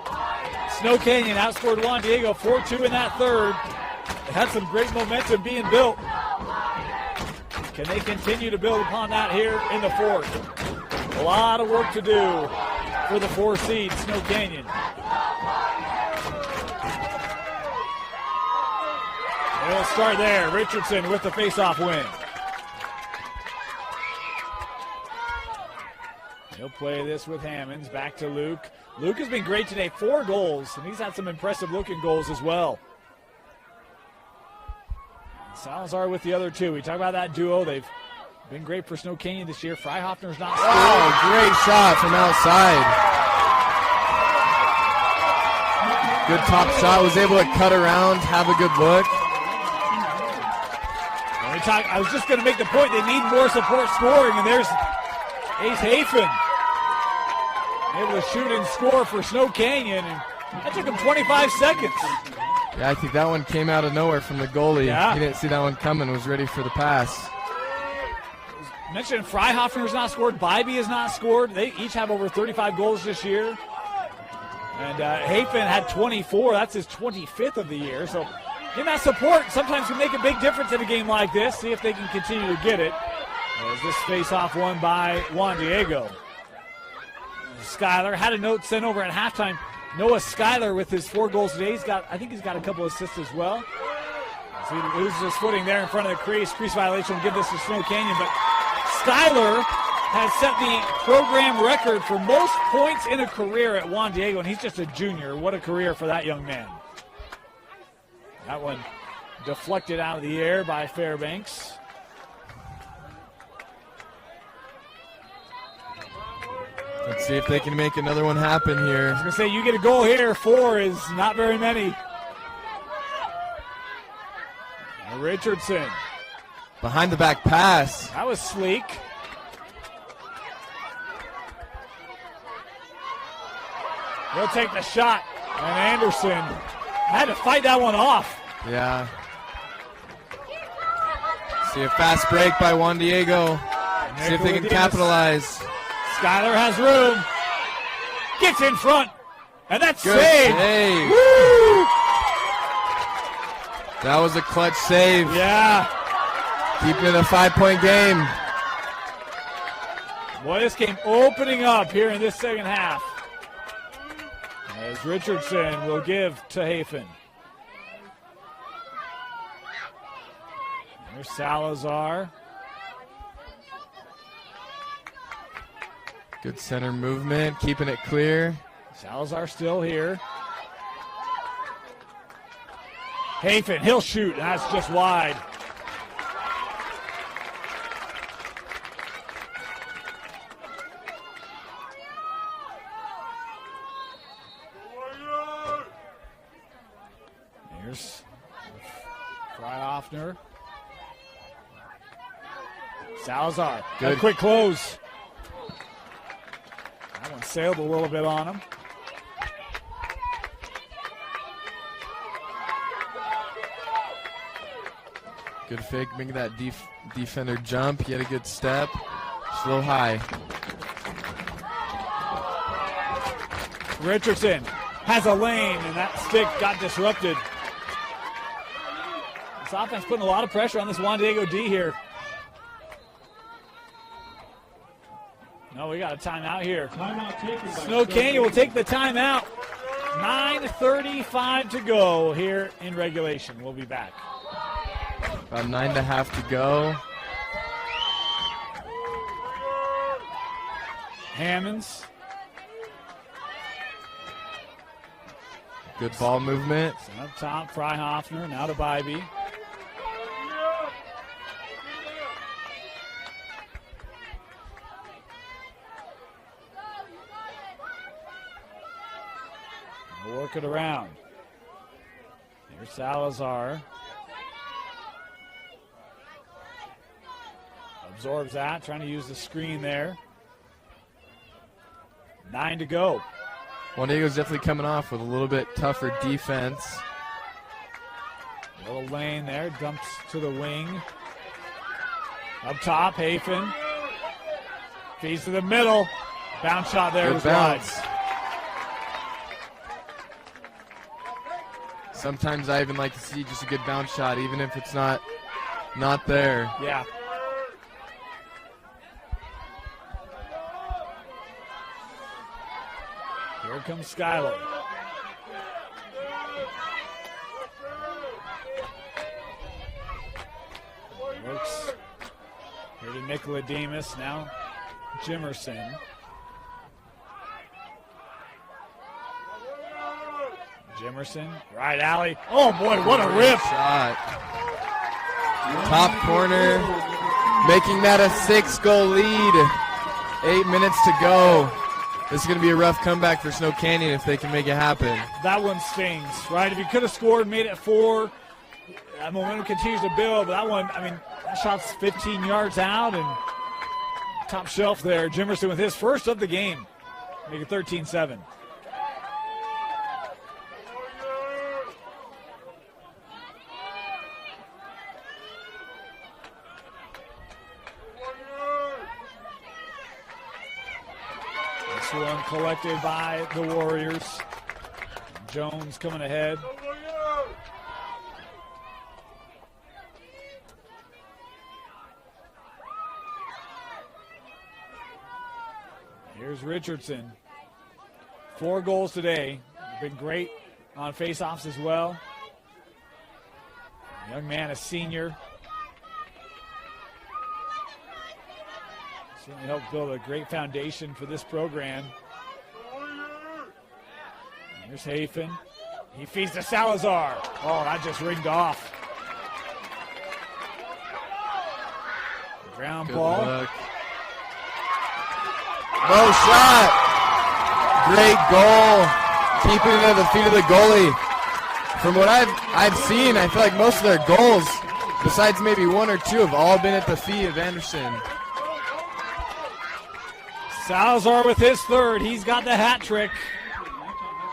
Snow Canyon outscored Juan Diego 4-2 in that third. They had some great momentum being built. Can they continue to build upon that here in the fourth? A lot of work to do for the 4 seed, Snow Canyon. They'll start there. Richardson with the face-off win. He'll play this with Hammonds. Back to Luke. Luke has been great today. 4 goals, and he's had some impressive-looking goals as well. Salazar with the other 2. We talk about that duo. They've been great for Snow Canyon this year. Freihofner's not scored. Oh, great shot from outside. Good top shot. Was able to cut around, have a good look. I was just going to make the point they need more support scoring, and there's Ace Hafen able to shoot and score for Snow Canyon, and that took him 25 seconds. Yeah, I think that one came out of nowhere from the goalie. Yeah. He didn't see that one coming, was ready for the pass. Mentioned Freihofner has not scored, Bybee has not scored. They each have over 35 goals this year. And Hafen had 24. That's his 25th of the year. So getting that support sometimes can make a big difference in a game like this. See if they can continue to get it. As this face-off won by Juan Diego. Skyler had a note sent over at halftime. Noah Skyler with his 4 goals today. I think he's got a couple assists as well. So he loses his footing there in front of the crease. Crease violation will give this to Snow Canyon. But Skyler has set the program record for most points in a career at Juan Diego, and he's just a junior. What a career for that young man. That one deflected out of the air by Fairbanks. Let's see if they can make another one happen here. I was going to say, you get a goal here. 4 is not very many. Richardson. Behind the back pass. That was sleek. He'll take the shot. And Anderson had to fight that one off. Yeah. See a fast break by Juan Diego. See if they can capitalize. Skyler has room. Gets in front. And that's Good saved. save. Woo! That was a clutch save. Yeah. Keeping it a 5-point game. Boy, this game opening up here in this second half. As Richardson will give to Hafen. There's Salazar. Good center movement, keeping it clear. Salazar still here. Hafen, he'll shoot. That's just wide. Here's Freidhoffner. Salazar. Good. A quick close. That one sailed a little bit on him. Good fake, making that defender jump. He had a good step. Slow high. Richardson has a lane, and that stick got disrupted. This offense putting a lot of pressure on this Juan Diego D here. No, we got a timeout here. Timeout taken by Snow Canyon will take the timeout. 9:35 to go here in regulation. We'll be back. About 9.5 to go. Hammonds. Good ball movement. Up top, Freidhoffner. Now to Bybee. We'll work it around. Here's Salazar. Absorbs that, trying to use the screen there. 9 to go. Juan Diego's definitely coming off with a little bit tougher defense. Little lane there, dumps to the wing. Up top, Hafen. Feeds to the middle. Bounce shot there. Good Was bounce. wide. Sometimes I even like to see just a good bounce shot, even if it's not there. Yeah. Here comes Skyler. Works here to Nicola Demas. Now Jimerson. Jimerson, right alley. Oh boy, what a rip. Shot. Top corner, making that a 6-goal lead. 8 minutes to go. This is going to be a rough comeback for Snow Canyon if they can make it happen. That one stings, right? If you could have scored, made it 4, that momentum continues to build. But that one, I mean, that shot's 15 yards out and top shelf there. Jimerson with his first of the game. Make it 13-7. This one collected by the Warriors. Jones coming ahead. Here's Richardson. 4 goals today. Been great on faceoffs as well. Young man, a senior. Certainly helped build a great foundation for this program. Here's Hafen. He feeds to Salazar. Oh, that just ringed off. Ground Good ball. look. Low shot. Great goal. Keeping it at the feet of the goalie. From what I've seen, I feel like most of their goals, besides maybe one or two, have all been at the feet of Anderson. Salazar with his third. He's got the hat trick.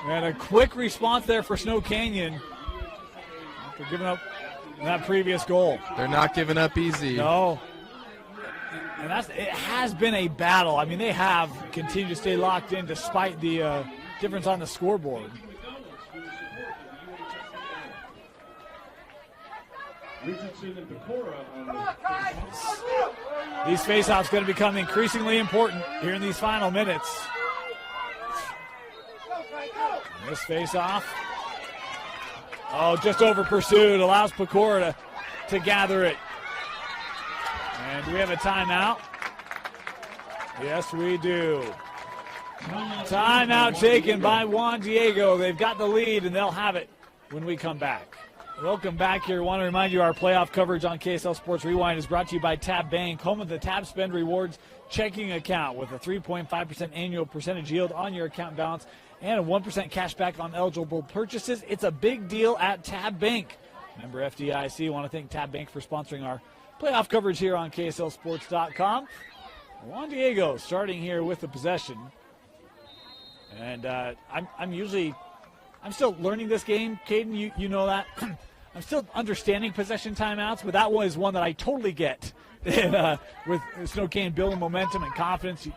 And a quick response there for Snow Canyon after giving up that previous goal. They're not giving up easy. No. And it has been a battle. I mean, they have continued to stay locked in despite the difference on the scoreboard. Richardson and Pecora on the These faceoffs going to become increasingly important here in these final minutes. This faceoff. Oh, just over pursued. Allows Pecora to gather it. And do we have a timeout? Yes, we do. Timeout taken by Juan Diego. They've got the lead, and they'll have it when we come back. Welcome back here. I want to remind you our playoff coverage on KSL Sports Rewind is brought to you by Tab Bank, home of the Tab Spend Rewards checking account with a 3.5% annual percentage yield on your account balance and a 1% cash back on eligible purchases. It's a big deal at Tab Bank. Member FDIC. I want to thank Tab Bank for sponsoring our playoff coverage here on KSLSports.com. Juan Diego starting here with the possession. And I'm still learning this game. Caden, you know that. I'm still understanding possession timeouts, but that one is one that I totally get. And, with Snow Canyon building momentum and confidence,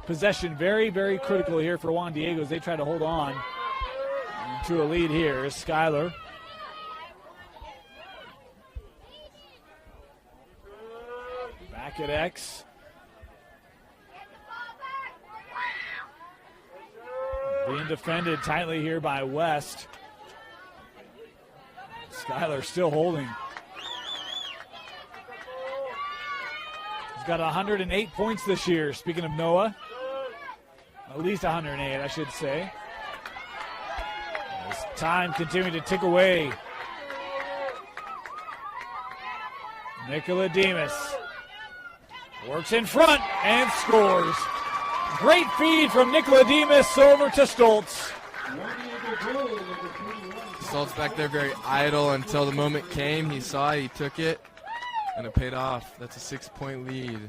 possession very, very critical here for Juan Diego as they try to hold on to a lead here. Is Skyler. Back at X. Being defended tightly here by West. Skyler still holding. He's got 108 points this year. Speaking of Noah, at least 108, I should say. As time continuing to tick away. Nicola Demas works in front and scores. Great feed from Nicola Demas over to Stoltz. Stoltz back there very idle until the moment came. He saw it, he took it, and it paid off. That's a 6-point lead.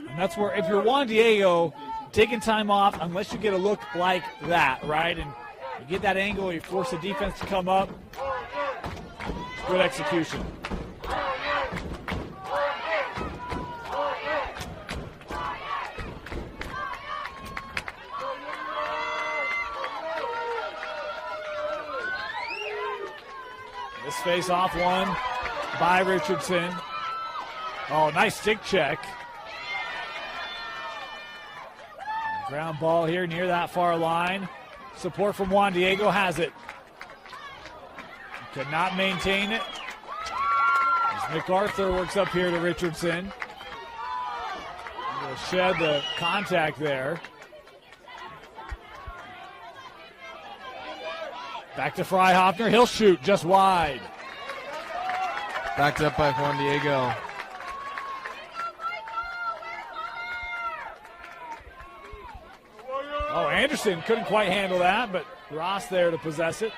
And that's where, if you're Juan Diego, taking time off, unless you get a look like that, right? And you get that angle, you force the defense to come up. Good execution. This face-off won by Richardson. Oh, nice stick check. Ground ball here near that far line. Support from Juan Diego has it. Could not maintain it. As MacArthur works up here to Richardson. Will shed the contact there. Back to Freihofner. He'll shoot just wide. Backed up by Juan Diego. Oh, Anderson couldn't quite handle that, but Ross there to possess it.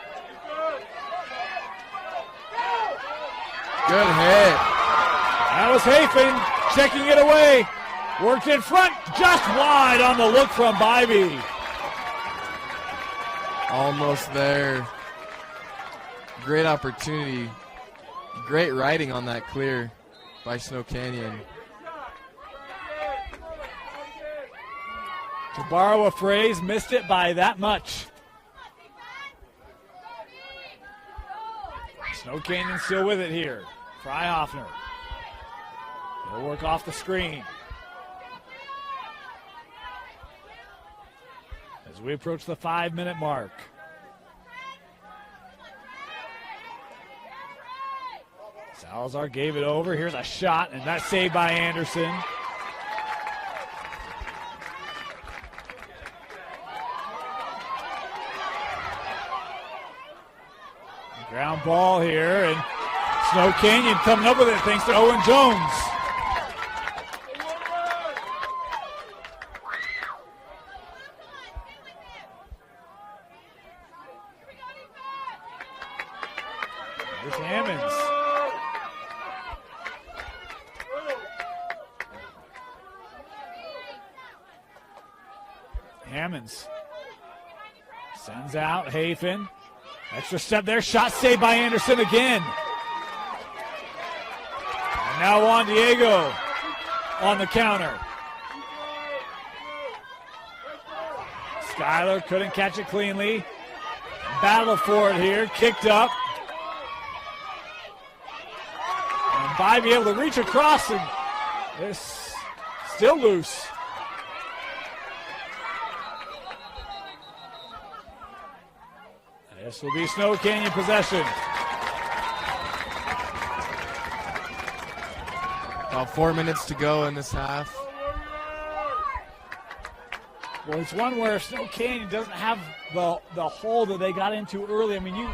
Good hit. That was Hafen checking it away. Worked in front, just wide on the look from Bybee. Almost there. Great opportunity. Great riding on that clear by Snow Canyon. To borrow a phrase, missed it by that much. Snow Canyon still with it here. Freihofner. He'll work off the screen. As we approach the 5-minute mark. Salazar gave it over. Here's a shot, and that's saved by Anderson. Ground ball here, and Snow Canyon coming up with it thanks to Owen Jones. Here's Hammonds. Hammonds sends out Hafen. Extra step there. Shot saved by Anderson again. And now Juan Diego on the counter. Skyler couldn't catch it cleanly. Battle for it here. Kicked up. And Bybee able to reach across, and it's still loose. This will be Snow Canyon possession. About 4 minutes to go in this half. Well, it's one where Snow Canyon doesn't have the hole that they got into early. I mean, you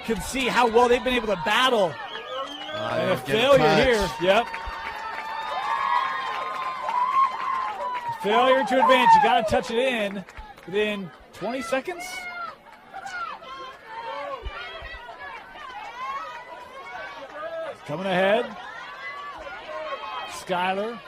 can see how well they've been able to battle. And a failure here. Yep. Failure to advance. You got to touch it in within 20 seconds. Coming ahead. Skyler.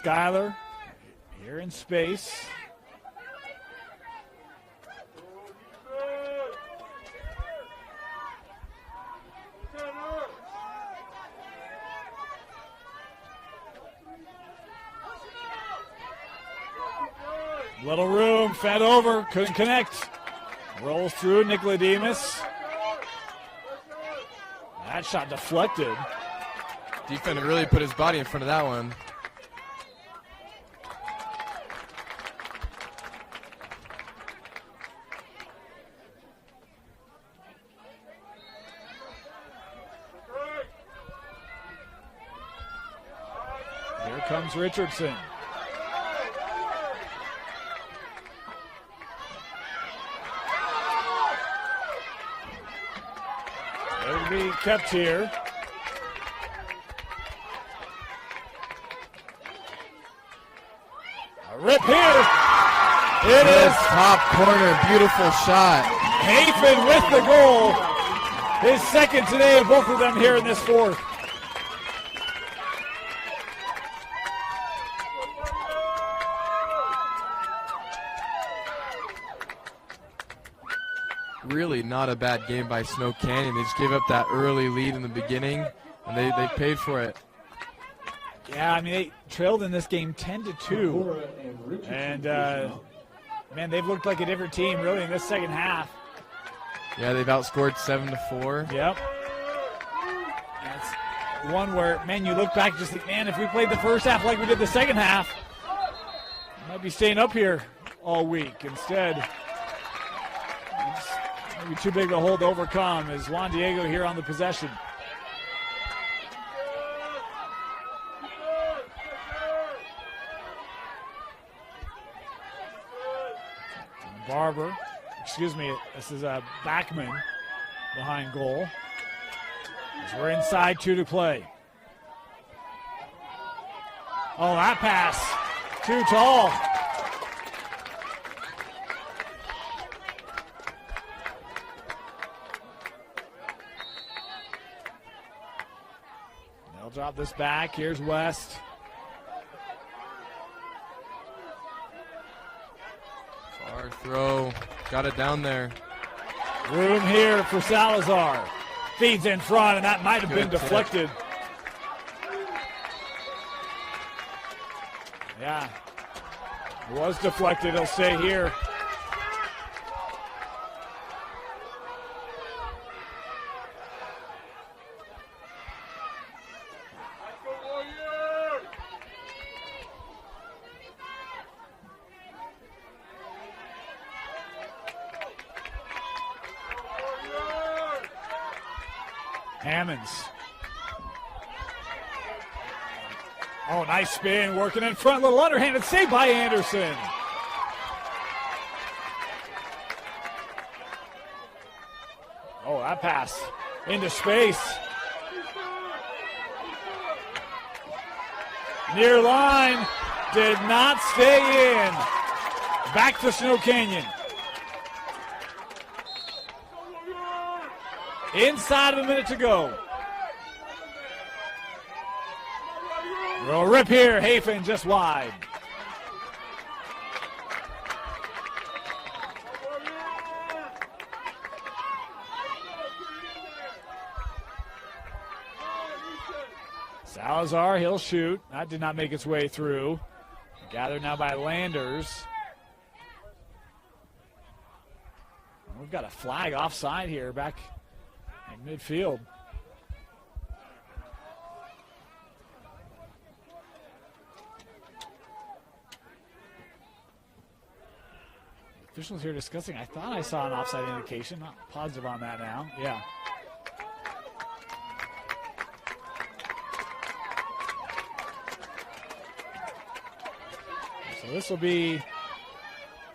Skyler here in space. Little room, fed over, couldn't connect. Rolls through Nicodemus. That shot deflected. Defender really put his body in front of that one. Here comes Richardson. It'll be kept here. A rip here. It is top corner, beautiful shot. Hafen with the goal. His second today, both of them here in this fourth. Really not a bad game by Snow Canyon. They just gave up that early lead in the beginning, and they paid for it. Yeah, I mean, they trailed in this game 10-2. And, man, they've looked like a different team, really, in this second half. Yeah, they've outscored 7-4. Yep. That's one where, man, you look back and just think, man, if we played the first half like we did the second half, we might be staying up here all week. Instead, maybe too big of a hole to overcome as Juan Diego here on the possession. Barber, this is a Backman behind goal. As we're inside 2 to play. Oh, that pass, too tall. They'll drop this back. Here's West. Far throw, got it down there. Room here for Salazar. Feeds in front, and that might have been deflected. Yeah, it was deflected. It'll stay here. Hammonds. Oh, nice spin, working in front, little underhanded save by Anderson. Oh, that pass into space. Near line, did not stay in. Back to Snow Canyon. Inside of a minute to go. We'll rip here, Hafen just wide. Salazar, he'll shoot. That did not make its way through. Gathered now by Landers. We've got a flag offside here back in midfield. Officials here discussing. I thought I saw an offside indication. Not positive on that now. Yeah. So this will be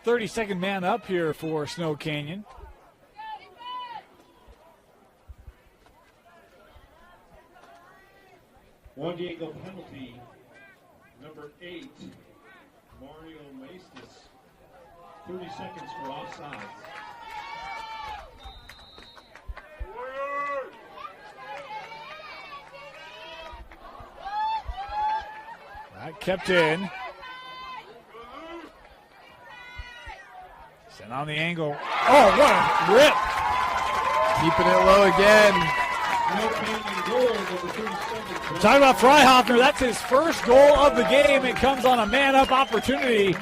32nd man up here for Snow Canyon. Juan Diego penalty, number 8, Mario Maestas. 30 seconds for offsides. That kept in. Sent on the angle. Oh, what a rip. Keeping it low again. We're talking about Freihofner. That's his first goal of the game. It comes on a man-up opportunity.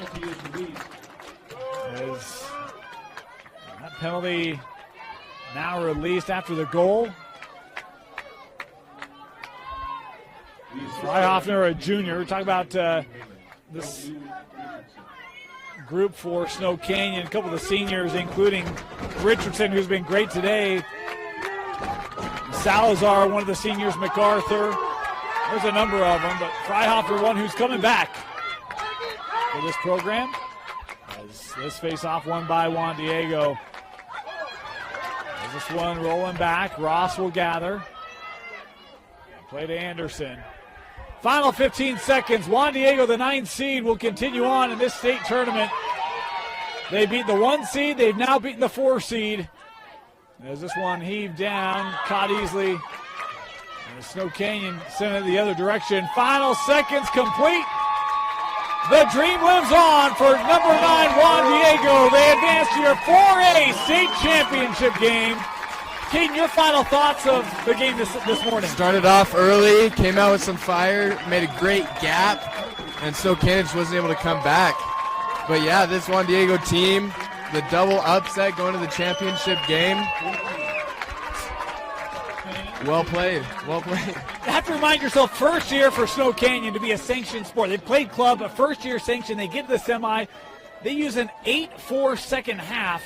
As that penalty now released after the goal. Freihofner, a junior. We're talking about this group for Snow Canyon. A couple of the seniors, including Richardson, who's been great today. Salazar, one of the seniors, MacArthur. There's a number of them, but Freihofner, one who's coming back for this program. As this face-off won by Juan Diego. There's this one rolling back. Ross will gather. Play to Anderson. Final 15 seconds. Juan Diego, the 9th seed, will continue on in this state tournament. They beat the 1 seed. They've now beaten the 4 seed. As this one heaved down, caught easily. And the Snow Canyon sent it the other direction. Final seconds complete. The dream lives on for number 9, Juan Diego. They advance to your 4A state championship game. Keaton, your final thoughts of the game this morning? Started off early, came out with some fire, made a great gap, and Snow Canyon just wasn't able to come back. But yeah, this Juan Diego team, the double upset going to the championship game. Well played, well played. You have to remind yourself, first year for Snow Canyon to be a sanctioned sport. They played club, but first year sanction, they get to the semi. They use an 8-4 second half.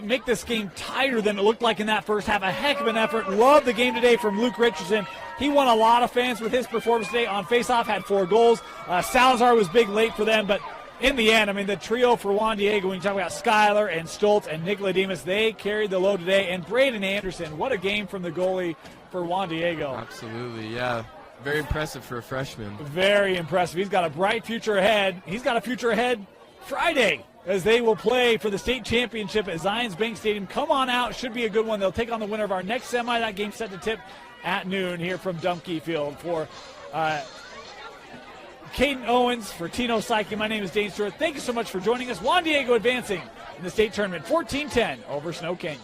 Make this game tighter than it looked like in that first half. A heck of an effort. Love the game today from Luke Richardson. He won a lot of fans with his performance today on faceoff, had 4 goals. Salazar was big late for them, but in the end, I mean, the trio for Juan Diego, when you talk about Skyler and Stoltz and Nicodemus, they carried the load today. And Braden Anderson, what a game from the goalie for Juan Diego. Absolutely, yeah. Very impressive for a freshman. Very impressive. He's got a bright future ahead. He's got a future ahead Friday as they will play for the state championship at Zions Bank Stadium. Come on out. Should be a good one. They'll take on the winner of our next semi. That game set to tip at noon here from Dumke Field. For Caden Owens, for Tino Psyche, my name is Dane Stewart. Thank you so much for joining us. Juan Diego advancing in the state tournament 14-10 over Snow Canyon.